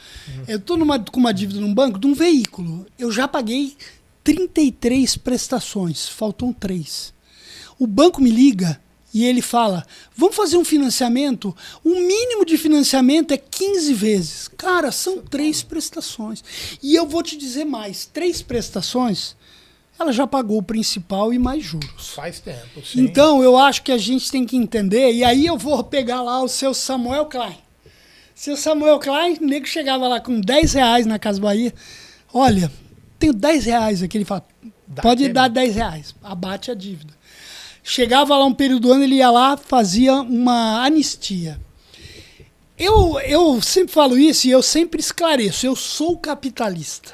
eu tô com uma dívida num banco de um veículo. Eu já paguei 33 prestações, faltam 3. O banco me liga e ele fala, vamos fazer um financiamento? O mínimo de financiamento é 15 vezes. Cara, são 3 prestações. E eu vou te dizer mais, 3 prestações, ela já pagou o principal e mais juros. Faz tempo, sim. Então, eu acho que a gente tem que entender, e aí eu vou pegar lá o seu Samuel Klein. Seu Samuel Klein, o nego chegava lá com 10 reais na Casa Bahia. Olha, tenho 10 reais aqui. Ele fala, pode dar 10 reais, abate a dívida. Chegava lá um período do ano, ele ia lá, fazia uma anistia. Eu sempre falo isso e eu sempre esclareço. Eu sou capitalista.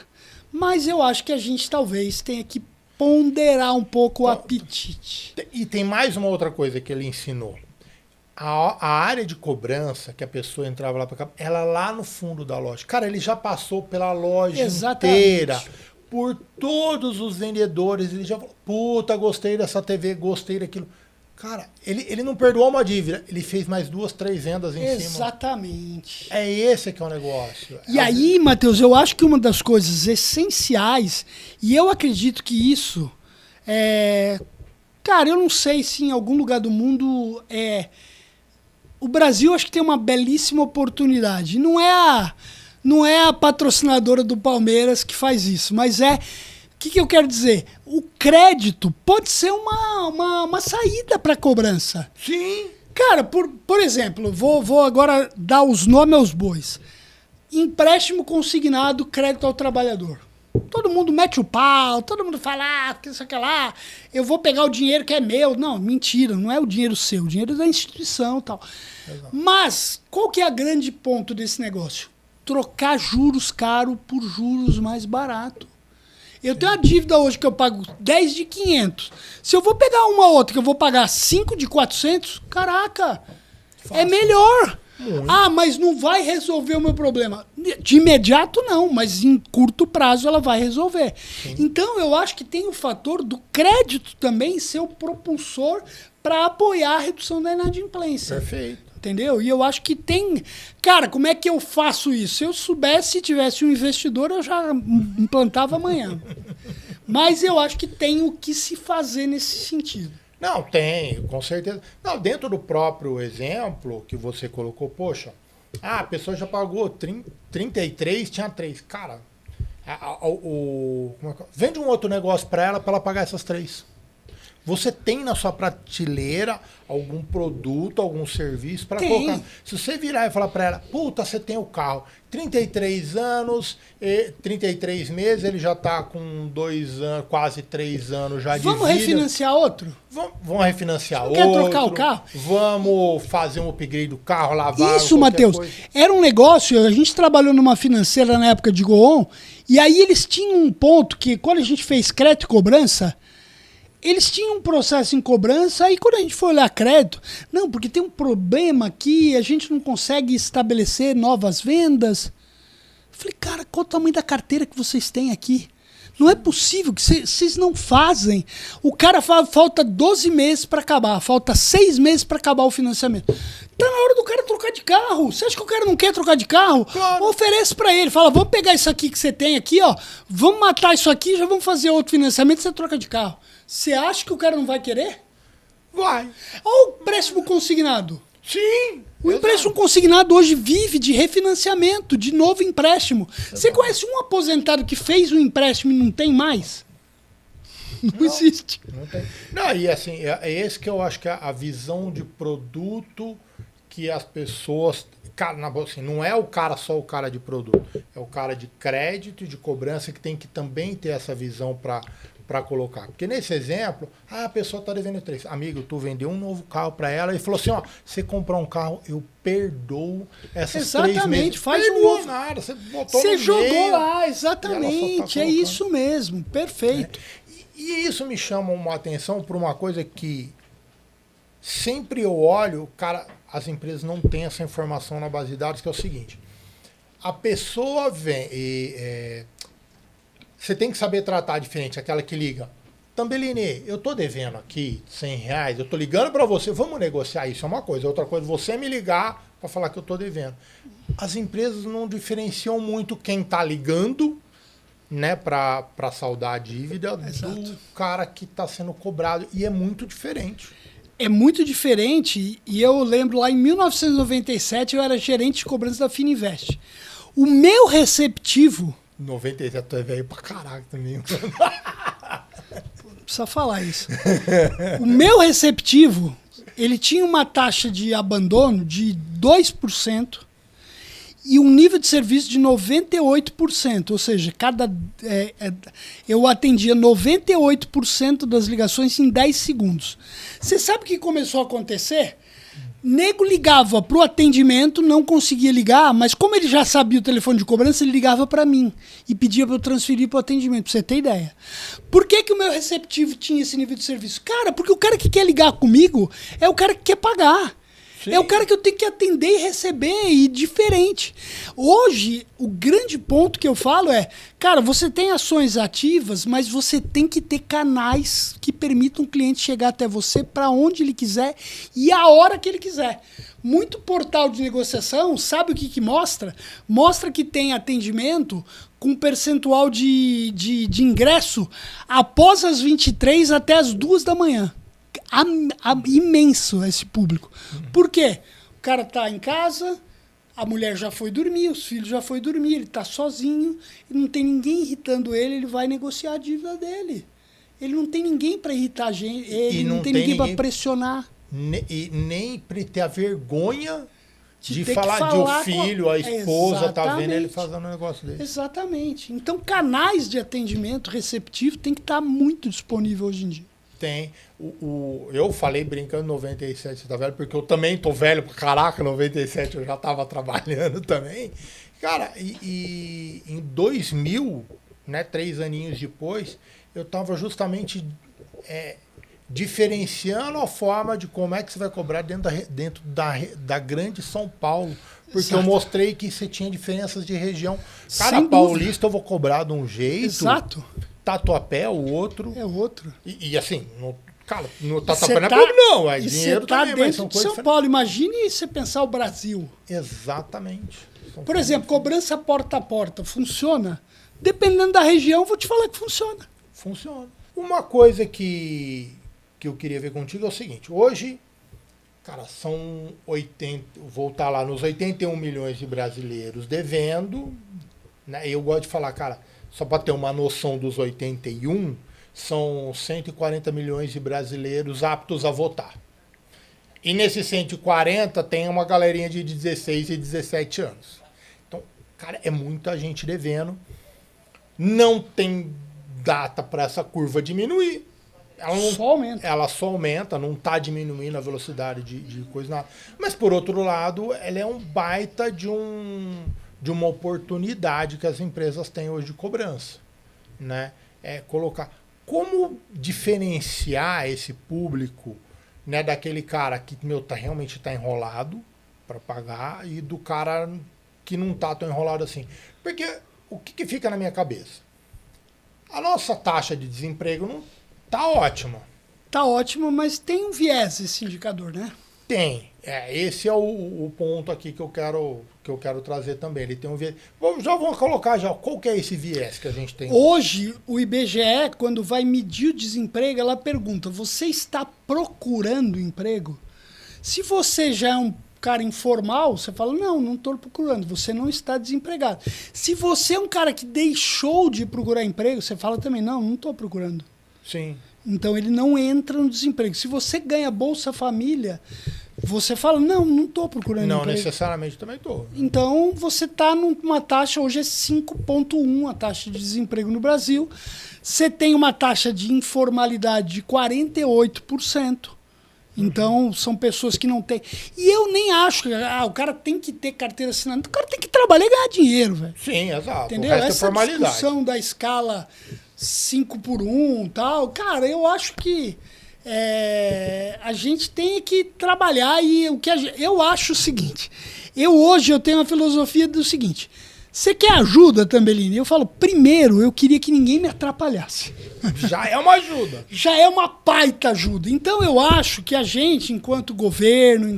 Mas eu acho que a gente talvez tenha que ponderar um pouco o apetite. E tem mais uma outra coisa que ele ensinou. A área de cobrança, que a pessoa entrava lá para cá, ela lá no fundo da loja. Cara, ele já passou pela loja inteira. Por todos os vendedores, ele já falou, puta, gostei dessa TV, gostei daquilo. Cara, ele não perdoou uma dívida, ele fez mais 2, 3 vendas em cima. Exatamente. É esse que é o negócio. E aí, Matheus, eu acho que uma das coisas essenciais, e eu acredito que isso cara, eu não sei se em algum lugar do mundo o Brasil acho que tem uma belíssima oportunidade. Não é a patrocinadora do Palmeiras que faz isso, mas o que eu quero dizer? O crédito pode ser uma saída para cobrança. Sim. Cara, por exemplo, vou agora dar os nomes aos bois. Empréstimo consignado, crédito ao trabalhador. Todo mundo mete o pau, todo mundo fala, que isso aqui lá, eu vou pegar o dinheiro que é meu. Não, mentira, não é o dinheiro seu, o dinheiro da instituição e tal. Exato. Mas qual que é o grande ponto desse negócio? Trocar juros caro por juros mais barato. Eu tenho uma dívida hoje que eu pago 10 de 500. Se eu vou pegar uma outra que eu vou pagar 5 de 400, caraca, é melhor. Muito. Ah, mas não vai resolver o meu problema. De imediato não, mas em curto prazo ela vai resolver. Sim. Então eu acho que tem o fator do crédito também ser o propulsor para apoiar a redução da inadimplência. Perfeito. Entendeu? E eu acho que tem... Cara, como é que eu faço isso? Se eu soubesse, tivesse um investidor, eu já implantava amanhã. Mas eu acho que tem o que se fazer nesse sentido. Não, tem, com certeza. Não, dentro do próprio exemplo que você colocou, poxa, a pessoa já pagou 33, tinha 3. Cara, vende um outro negócio para ela pagar essas 3. Você tem na sua prateleira algum produto, algum serviço para colocar. Se você virar e falar para ela, puta, você tem o carro, 33 anos, 33 meses, ele já está com 2 anos, quase 3 anos já de vida. Vamos refinanciar outro? Vamos refinanciar outro. Quer trocar o carro? Vamos fazer um upgrade do carro, lavar. Isso, Matheus. Era um negócio, a gente trabalhou numa financeira na época de Goon, e aí eles tinham um ponto que quando a gente fez crédito e cobrança, eles tinham um processo em cobrança, aí quando a gente foi olhar crédito, não, porque tem um problema aqui, a gente não consegue estabelecer novas vendas. Eu falei, cara, qual o tamanho da carteira que vocês têm aqui? Não é possível que vocês não fazem. O cara fala, falta 12 meses para acabar, falta 6 meses para acabar o financiamento. Tá na hora do cara trocar de carro. Você acha que o cara não quer trocar de carro? Claro. Oferece para ele, fala, vamos pegar isso aqui que você tem aqui, ó, vamos matar isso aqui, já vamos fazer outro financiamento e você troca de carro. Você acha que o cara não vai querer? Vai. Olha o empréstimo consignado. Sim. O empréstimo consignado hoje vive de refinanciamento, de novo empréstimo. Você conhece um aposentado que fez um empréstimo e não tem mais? Não existe. Não tem. Não, e assim, é esse que eu acho que é a visão de produto que as pessoas... Cara, assim, não é o cara só o cara de produto, é o cara de crédito e de cobrança que tem que também ter essa visão para colocar. Porque nesse exemplo, a pessoa está devendo 3. Amigo, tu vendeu um novo carro para ela e falou assim, ó, você comprar um carro, eu perdoo essas 3 meses. Exatamente, faz um novo. Nada, você botou você jogou meio, lá, exatamente, tá isso mesmo, perfeito. E isso me chama uma atenção por uma coisa que sempre eu olho, cara, as empresas não têm essa informação na base de dados, que é o seguinte, a pessoa vem e você tem que saber tratar diferente, aquela que liga, Tambelini, eu tô devendo aqui R$100, eu tô ligando para você, vamos negociar isso, é uma coisa, outra coisa, você me ligar para falar que eu tô devendo. As empresas não diferenciam muito quem tá ligando, né, para saldar a dívida, Exato, do cara que está sendo cobrado, e é muito diferente. É muito diferente, e eu lembro lá em 1997 eu era gerente de cobrança da Fininvest. O meu receptivo... 97 tu é velho pra caraca também. Não precisa falar isso. O meu receptivo, ele tinha uma taxa de abandono de 2% e um nível de serviço de 98%. Ou seja, eu atendia 98% das ligações em 10 segundos. Você sabe o que começou a acontecer? Nego ligava para o atendimento, não conseguia ligar, mas como ele já sabia o telefone de cobrança, ele ligava para mim e pedia para eu transferir para o atendimento, para você ter ideia. Por que o meu receptivo tinha esse nível de serviço? Cara, porque o cara que quer ligar comigo é o cara que quer pagar. Sim. É o cara que eu tenho que atender e receber, e diferente. Hoje, o grande ponto que eu falo é, cara, você tem ações ativas, mas você tem que ter canais que permitam o cliente chegar até você para onde ele quiser e a hora que ele quiser. Muito portal de negociação, sabe o que mostra? Mostra que tem atendimento com percentual de ingresso após as 23 até as 2 da manhã. Imenso esse público. Por quê? O cara tá em casa, a mulher já foi dormir, os filhos já foi dormir, ele tá sozinho, e não tem ninguém irritando ele vai negociar a dívida dele. Ele não tem ninguém para irritar a gente, ele não tem ninguém para pressionar. E nem para ter a vergonha de falar de o filho, a esposa tá vendo ele fazendo um negócio desse. Exatamente. Então, canais de atendimento receptivo tem que estar muito disponível hoje em dia. Tem. Eu falei brincando 97, você tá velho, porque eu também tô velho, caraca, 97 eu já tava trabalhando também. Cara, e em 2000, né, 3 aninhos depois, eu tava justamente diferenciando a forma de como é que você vai cobrar dentro da grande São Paulo. Porque Exato. Eu mostrei que você tinha diferenças de região. Cada paulista eu vou cobrar de um jeito. Exato. Tatuapé, o outro. É outro. E assim, cara, no Tatuapé não é pobre, não. É dinheiro tá também, dentro de São Paulo. Imagine você pensar o Brasil. Exatamente. Por exemplo, cobrança porta a porta. Funciona? Dependendo da região, vou te falar que funciona. Funciona. Uma coisa que eu queria ver contigo é o seguinte. Hoje, cara, são 80... Voltar lá nos 81 milhões de brasileiros devendo. Né? Eu gosto de falar, cara... Só para ter uma noção dos 81, são 140 milhões de brasileiros aptos a votar. E nesses 140 tem uma galerinha de 16 e 17 anos. Então, cara, é muita gente devendo. Não tem data para essa curva diminuir. Ela só aumenta, não está diminuindo a velocidade de coisa nada. Mas, por outro lado, ela é um baita de uma oportunidade que as empresas têm hoje de cobrança, né? Colocar como diferenciar esse público, né, daquele cara que realmente está enrolado para pagar e do cara que não está tão enrolado assim. Porque o que fica na minha cabeça? A nossa taxa de desemprego não tá ótima. Tá ótima, mas tem um viés esse indicador, né? Tem. Esse é o ponto aqui que eu quero trazer também. Ele tem um viés. Já vamos colocar já. Qual que é esse viés que a gente tem? Hoje, o IBGE, quando vai medir o desemprego, ela pergunta, você está procurando emprego? Se você já é um cara informal, você fala, não estou procurando, você não está desempregado. Se você é um cara que deixou de procurar emprego, você fala também, não estou procurando. Sim. Então ele não entra no desemprego. Se você ganha Bolsa Família, você fala, não estou procurando emprego. Não necessariamente também estou. Então você está numa taxa, hoje é 5,1 a taxa de desemprego no Brasil. Você tem uma taxa de informalidade de 48%. Então são pessoas que não têm. E eu nem acho que o cara tem que ter carteira assinada. O cara tem que trabalhar e ganhar dinheiro, velho. Sim, exato. Entendeu? O resto Essa é formalidade. discussão da escala 5 por 1 e tal, cara, eu acho que a gente tem que trabalhar e o que eu acho o seguinte. Hoje eu tenho uma filosofia do seguinte. Você quer ajuda, Tambellini? Eu falo, primeiro, eu queria que ninguém me atrapalhasse. Já é uma ajuda. Já é uma baita ajuda. Então eu acho que a gente, enquanto governo,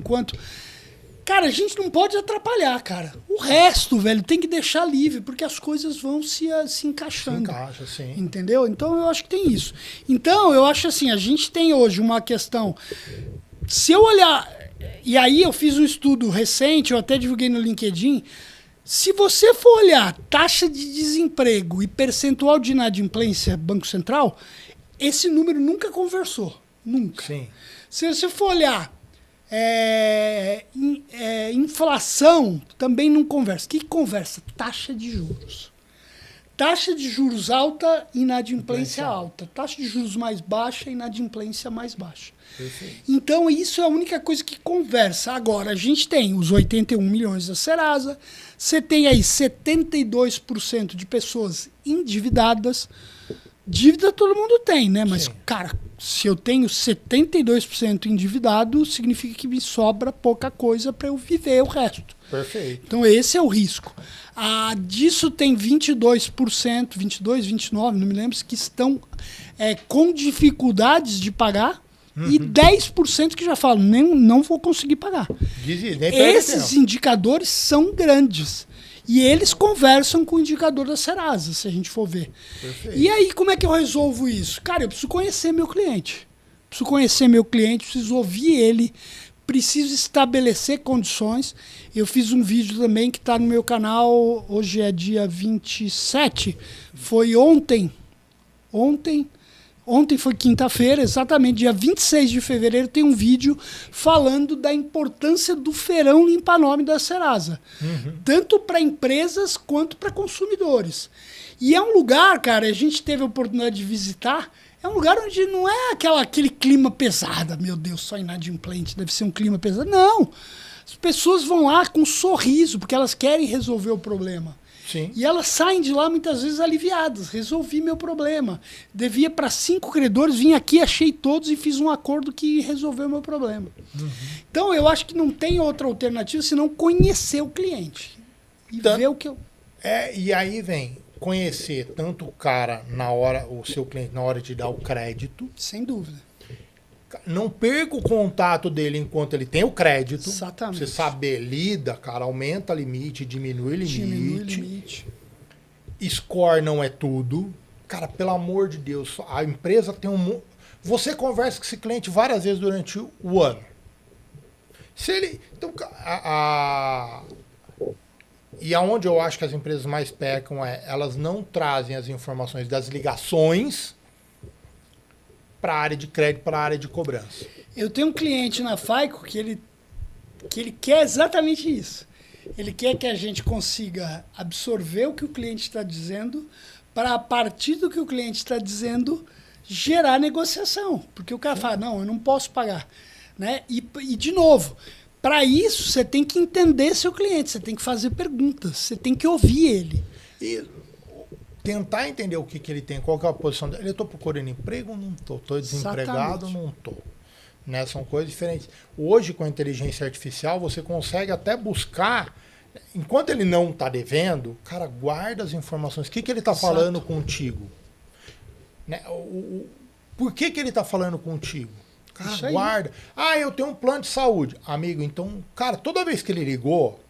Cara, a gente não pode atrapalhar, cara. O resto, velho, tem que deixar livre, porque as coisas vão se encaixando. Se encaixa, sim. Entendeu? Então eu acho que tem isso. Então eu acho assim, a gente tem hoje uma questão... Se eu olhar... E aí eu fiz um estudo recente, eu até divulguei no LinkedIn. Se você for olhar taxa de desemprego e percentual de inadimplência Banco Central, esse número nunca conversou. Nunca. Sim. Se você for olhar inflação, também não conversa. O que conversa? Taxa de juros. Taxa de juros alta, inadimplência alta. Taxa de juros mais baixa, inadimplência mais baixa. Perfeito. Então, isso é a única coisa que conversa. Agora, a gente tem os 81 milhões da Serasa, você tem aí 72% de pessoas endividadas. Dívida todo mundo tem, né? Mas, cara, se eu tenho 72% endividado, significa que me sobra pouca coisa para eu viver o resto. Perfeito. Então, esse é o risco. Disso tem 22%, 22, 29, não me lembro, que estão com dificuldades de pagar. E 10% que já falam, não vou conseguir pagar. Esses indicadores são grandes. E eles conversam com o indicador da Serasa, se a gente for ver. Perfeito. E aí, como é que eu resolvo isso? Cara, eu preciso conhecer meu cliente. Preciso ouvir ele, preciso estabelecer condições. Eu fiz um vídeo também que está no meu canal, hoje é dia 27, foi ontem. Ontem foi quinta-feira, exatamente, dia 26 de fevereiro, tem um vídeo falando da importância do feirão limpa-nome da Serasa. Tanto para empresas quanto para consumidores. E é um lugar, cara, a gente teve a oportunidade de visitar, é um lugar onde não é aquele clima pesado, meu Deus, só inadimplente, deve ser um clima pesado. Não, as pessoas vão lá com um sorriso, porque elas querem resolver o problema. Sim. E elas saem de lá muitas vezes aliviadas. Resolvi meu problema. Devia para 5 credores, vim aqui, achei todos e fiz um acordo que resolveu meu problema. Então eu acho que não tem outra alternativa senão conhecer o cliente. E ver o que eu... E aí vem conhecer tanto o cara o seu cliente na hora de dar o crédito. Sem dúvida. Não perca o contato dele enquanto ele tem o crédito. Exatamente. Você saber, lida, cara, aumenta limite, diminui limite. Score não é tudo. Cara, pelo amor de Deus, a empresa tem Você conversa com esse cliente várias vezes durante o ano. Se ele... Então, e aonde eu acho que as empresas mais pecam elas não trazem as informações das ligações para a área de crédito, para a área de cobrança. Eu tenho um cliente na FAICO que ele quer exatamente isso. Ele quer que a gente consiga absorver o que o cliente está dizendo para, a partir do que o cliente está dizendo, gerar negociação. Porque o cara fala, não, eu não posso pagar. Né? E de novo, para isso você tem que entender seu cliente, você tem que fazer perguntas, você tem que ouvir ele. E tentar entender o que ele tem, qual que é a posição dele. Eu estou procurando emprego? Não estou. Estou desempregado? Não estou. Né? São coisas diferentes. Hoje, com a inteligência artificial, você consegue até buscar, enquanto ele não está devendo, cara, guarda as informações. O que ele está falando contigo? Né? Por que ele está falando contigo? Cara, guarda. Eu tenho um plano de saúde. Amigo, então, cara, toda vez que ele ligou,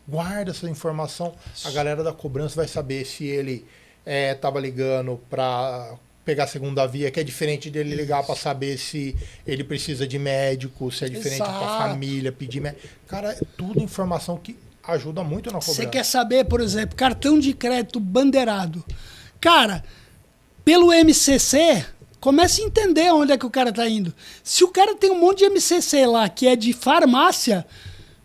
guarda essa informação. A galera da cobrança vai saber se ele estava ligando para pegar a segunda via, que é diferente dele ligar para saber se ele precisa de médico, se é diferente para a família pedir médico. Cara, é tudo informação que ajuda muito na cobrança. Você quer saber, por exemplo, cartão de crédito bandeirado. Cara, pelo MCC... Comece a entender onde é que o cara tá indo. Se o cara tem um monte de MCC lá que é de farmácia,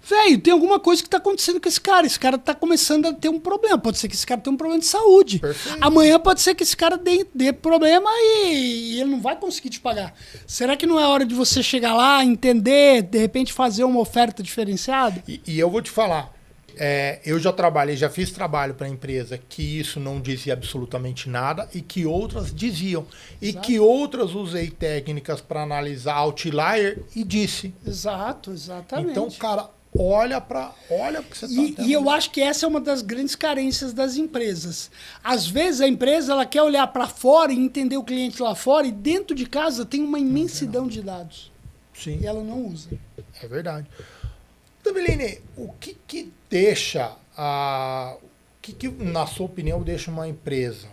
velho, tem alguma coisa que tá acontecendo com esse cara. Esse cara tá começando a ter um problema. Pode ser que esse cara tenha um problema de saúde. Perfeito. Amanhã pode ser que esse cara dê problema e ele não vai conseguir te pagar. Será que não é hora de você chegar lá, entender, de repente fazer uma oferta diferenciada? E eu vou te falar, Eu já fiz trabalho para empresa que isso não dizia absolutamente nada e que outras diziam. E Exato. que outras usei técnicas para analisar outlier e disse. Exato, exatamente. Então, cara, olha o que você está tendo. E eu acho que essa é uma das grandes carências das empresas. Às vezes a empresa ela quer olhar para fora e entender o cliente lá fora e dentro de casa tem uma imensidão de dados. Sim. E ela não usa. É verdade. Tabeline, o que deixa, na sua opinião, deixa uma empresa,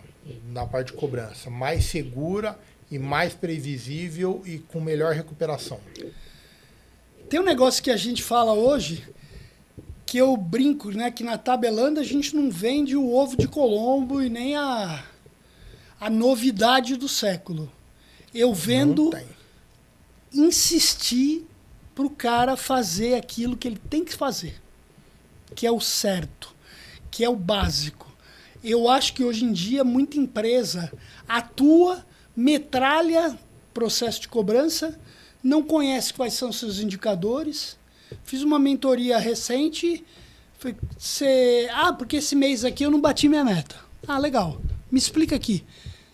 na parte de cobrança, mais segura e mais previsível e com melhor recuperação? Tem um negócio que a gente fala hoje, que eu brinco, né? Que na Tabelândia a gente não vende o ovo de Colombo e nem a novidade do século. Eu vendo insistir para o cara fazer aquilo que ele tem que fazer, que é o certo, que é o básico. Eu acho que hoje em dia muita empresa atua, metralha processo de cobrança, não conhece quais são seus indicadores. Fiz uma mentoria recente, porque esse mês aqui eu não bati minha meta. Ah, legal. Me explica aqui.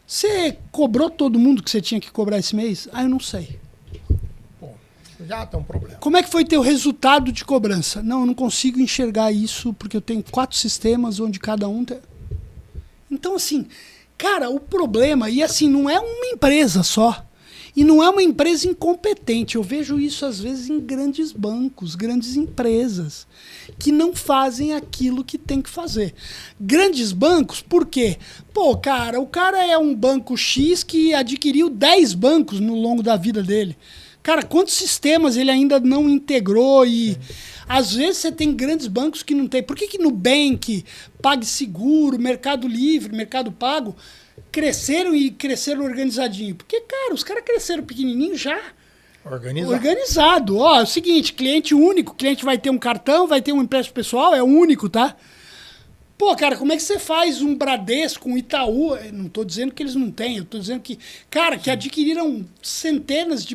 Você cobrou todo mundo que você tinha que cobrar esse mês? Ah, eu não sei. Já tem um problema. Como é que foi teu resultado de cobrança? Não, eu não consigo enxergar isso porque eu tenho 4 sistemas onde cada um tem... Então, assim, cara, o problema, e assim, não é uma empresa só. E não é uma empresa incompetente. Eu vejo isso, às vezes, em grandes bancos, grandes empresas, que não fazem aquilo que tem que fazer. Grandes bancos, por quê? Pô, cara, o cara é um banco X que adquiriu 10 bancos no longo da vida dele. Cara, quantos sistemas ele ainda não integrou e... Às vezes você tem grandes bancos que não tem. Por que Nubank, PagSeguro, Mercado Livre, Mercado Pago cresceram organizadinho? Porque, cara, os caras cresceram pequenininho já. Organizado. Ó, é o seguinte, cliente único, o cliente vai ter um cartão, vai ter um empréstimo pessoal, é único, tá? Pô, cara, como é que você faz um Bradesco, um Itaú? Eu não estou dizendo que eles não têm, eu estou dizendo que, cara, que adquiriram centenas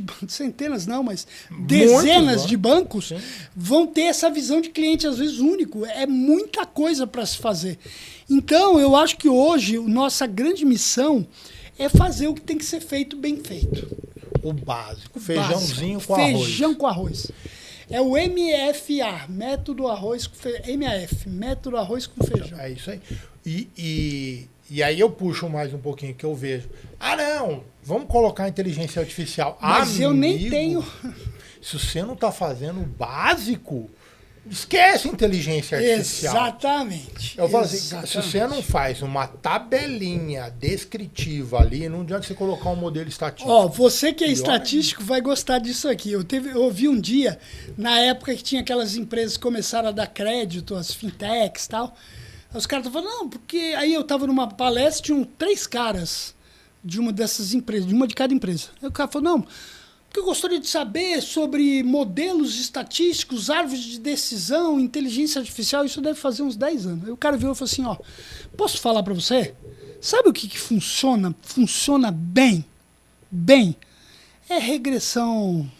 não, mas dezenas de bancos, sim, vão ter essa visão de cliente, às vezes, único. É muita coisa para se fazer. Então, eu acho que hoje, nossa grande missão é fazer o que tem que ser feito bem feito. O básico, feijãozinho com arroz. Feijão com arroz. É o MFA, método arroz com feijão. MAF, método arroz com feijão. É isso aí. E aí eu puxo mais um pouquinho que eu vejo. Ah, não, vamos colocar inteligência artificial. Mas eu nem tenho... Se você não está fazendo o básico, esquece inteligência artificial. Exatamente. Eu falo assim, se você não faz uma tabelinha descritiva ali, não adianta você colocar um modelo estatístico. Ó, você que é estatístico vai gostar disso aqui. Eu ouvi um dia, na época que tinha aquelas empresas que começaram a dar crédito, as fintechs e tal, os caras estavam falando, não, porque aí eu estava numa palestra, tinham 3 caras de uma dessas empresas, de uma de cada empresa. Aí o cara falou, não, porque eu gostaria de saber sobre modelos estatísticos, árvores de decisão, inteligência artificial, isso deve fazer uns 10 anos. Aí o cara virou e falou assim, ó, posso falar para você? Sabe o que funciona bem? Bem, é regressão...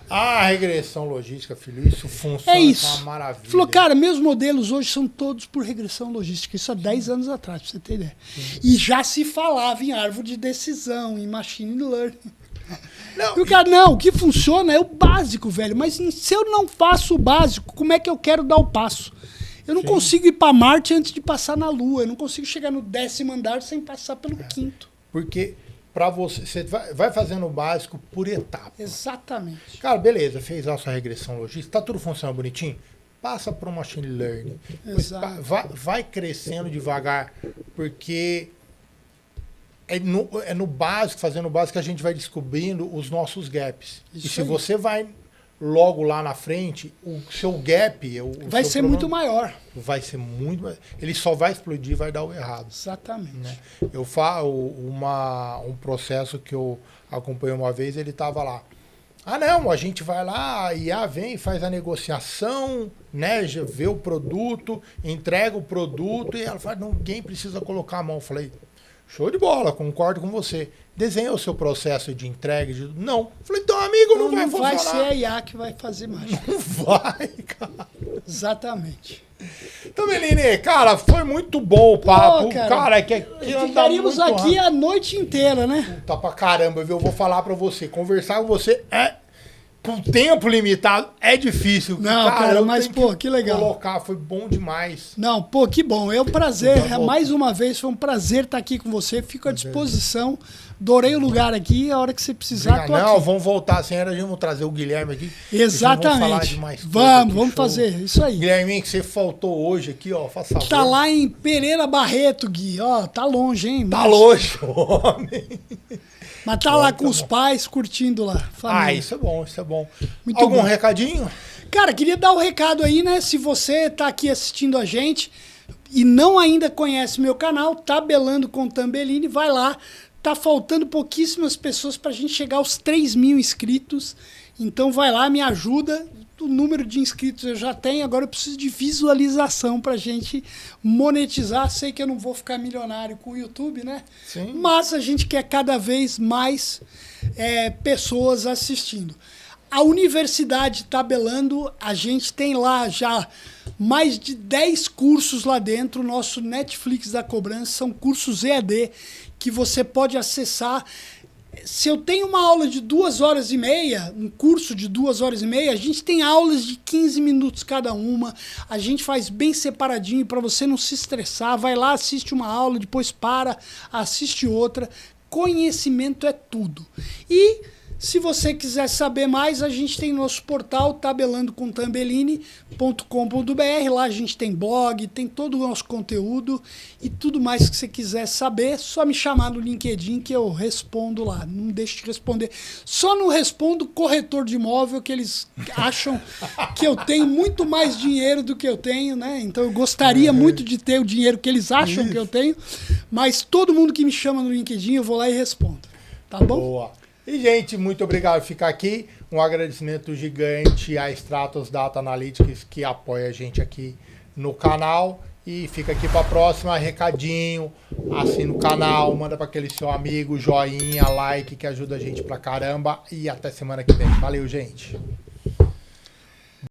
Ah, regressão logística, filho, isso funciona, é isso. Uma maravilha. Falou, cara, meus modelos hoje são todos por regressão logística, isso há 10 anos atrás, pra você ter ideia. Sim. E já se falava em árvore de decisão, em machine learning. Não, e o cara, não, o que funciona é o básico, velho. Mas se eu não faço o básico, como é que eu quero dar o passo? Eu não consigo ir para Marte antes de passar na Lua. Eu não consigo chegar no 10º andar sem passar pelo 5º. Porque para você vai fazendo o básico por etapa. Exatamente. Cara, beleza, fez a sua regressão logística, tá tudo funcionando bonitinho? Passa para o machine learning. Exato. Vai crescendo devagar, porque... É no básico, fazendo o básico, que a gente vai descobrindo os nossos gaps. Isso e se você vai logo lá na frente, o seu gap... vai ser muito maior. Vai ser muito maior. Ele só vai explodir e vai dar o errado. Exatamente. Né? Eu falo um processo que eu acompanhei uma vez, ele estava lá. Ah, não, a gente vai lá, a IA vem, faz a negociação, né, já vê o produto, entrega o produto, e ela fala, ninguém precisa colocar a mão. Eu falei... Show de bola, concordo com você. Desenha o seu processo de entrega. Não. Falei, então, amigo, não vai funcionar. Vai ser a IA que vai fazer mais. Não vai, cara. Exatamente. Então, Meline, cara, foi muito bom o papo. Pô, cara, que ficaríamos aqui a noite inteira, né? Tá pra caramba, viu? Eu vou falar pra você. Conversar com você com tempo limitado é difícil. Não, cara, mas, pô, que legal. Colocar, foi bom demais. Não, pô, que bom. É um prazer. Mais uma vez, foi um prazer estar aqui com você. Fico à disposição. Adorei o lugar aqui. A hora que você precisar, tô não, aqui. vamos voltar sem era, vamos trazer o Guilherme aqui. Exatamente. Vamos falar de mais coisa vamos aqui, fazer. Isso aí. Guilherme, que você faltou hoje aqui, ó, faça favor. Tá lá em Pereira Barreto, Gui. Ó, tá longe, hein? Tá longe, homem. Mas tá lá com os pais, curtindo lá. Família. Isso é bom, isso é bom. Muito Algum bom. recadinho? Cara, queria dar um recado aí, né? Se você tá aqui assistindo a gente e não ainda conhece meu canal, Tabelando com Tambellini, vai lá. Tá faltando pouquíssimas pessoas pra gente chegar aos 3.000 inscritos. Então vai lá, me ajuda. O número de inscritos eu já tenho, agora eu preciso de visualização pra gente monetizar. Sei que eu não vou ficar milionário com o YouTube, né? Sim. Mas a gente quer cada vez mais pessoas assistindo. A Universidade Tabelando, a gente tem lá já mais de 10 cursos lá dentro. O nosso Netflix da cobrança são cursos EAD que você pode acessar. Se eu tenho uma aula de 2h30, um curso de 2h30, a gente tem aulas de 15 minutos cada uma. A gente faz bem separadinho para você não se estressar. Vai lá, assiste uma aula, depois assiste outra. Conhecimento é tudo. E se você quiser saber mais, a gente tem nosso portal tabelandocomtambellini.com.br. Lá a gente tem blog, tem todo o nosso conteúdo e tudo mais que você quiser saber, só me chamar no LinkedIn que eu respondo lá. Não deixe de responder. Só não respondo corretor de imóvel, que eles acham que eu tenho muito mais dinheiro do que eu tenho, né? Então eu gostaria muito de ter o dinheiro que eles acham que eu tenho, mas todo mundo que me chama no LinkedIn eu vou lá e respondo. Tá bom? Boa. E, gente, muito obrigado por ficar aqui. Um agradecimento gigante à Stratos Data Analytics, que apoia a gente aqui no canal. E fica aqui para a próxima. Recadinho, assina o canal, manda para aquele seu amigo, joinha, like, que ajuda a gente pra caramba. E até semana que vem. Valeu, gente.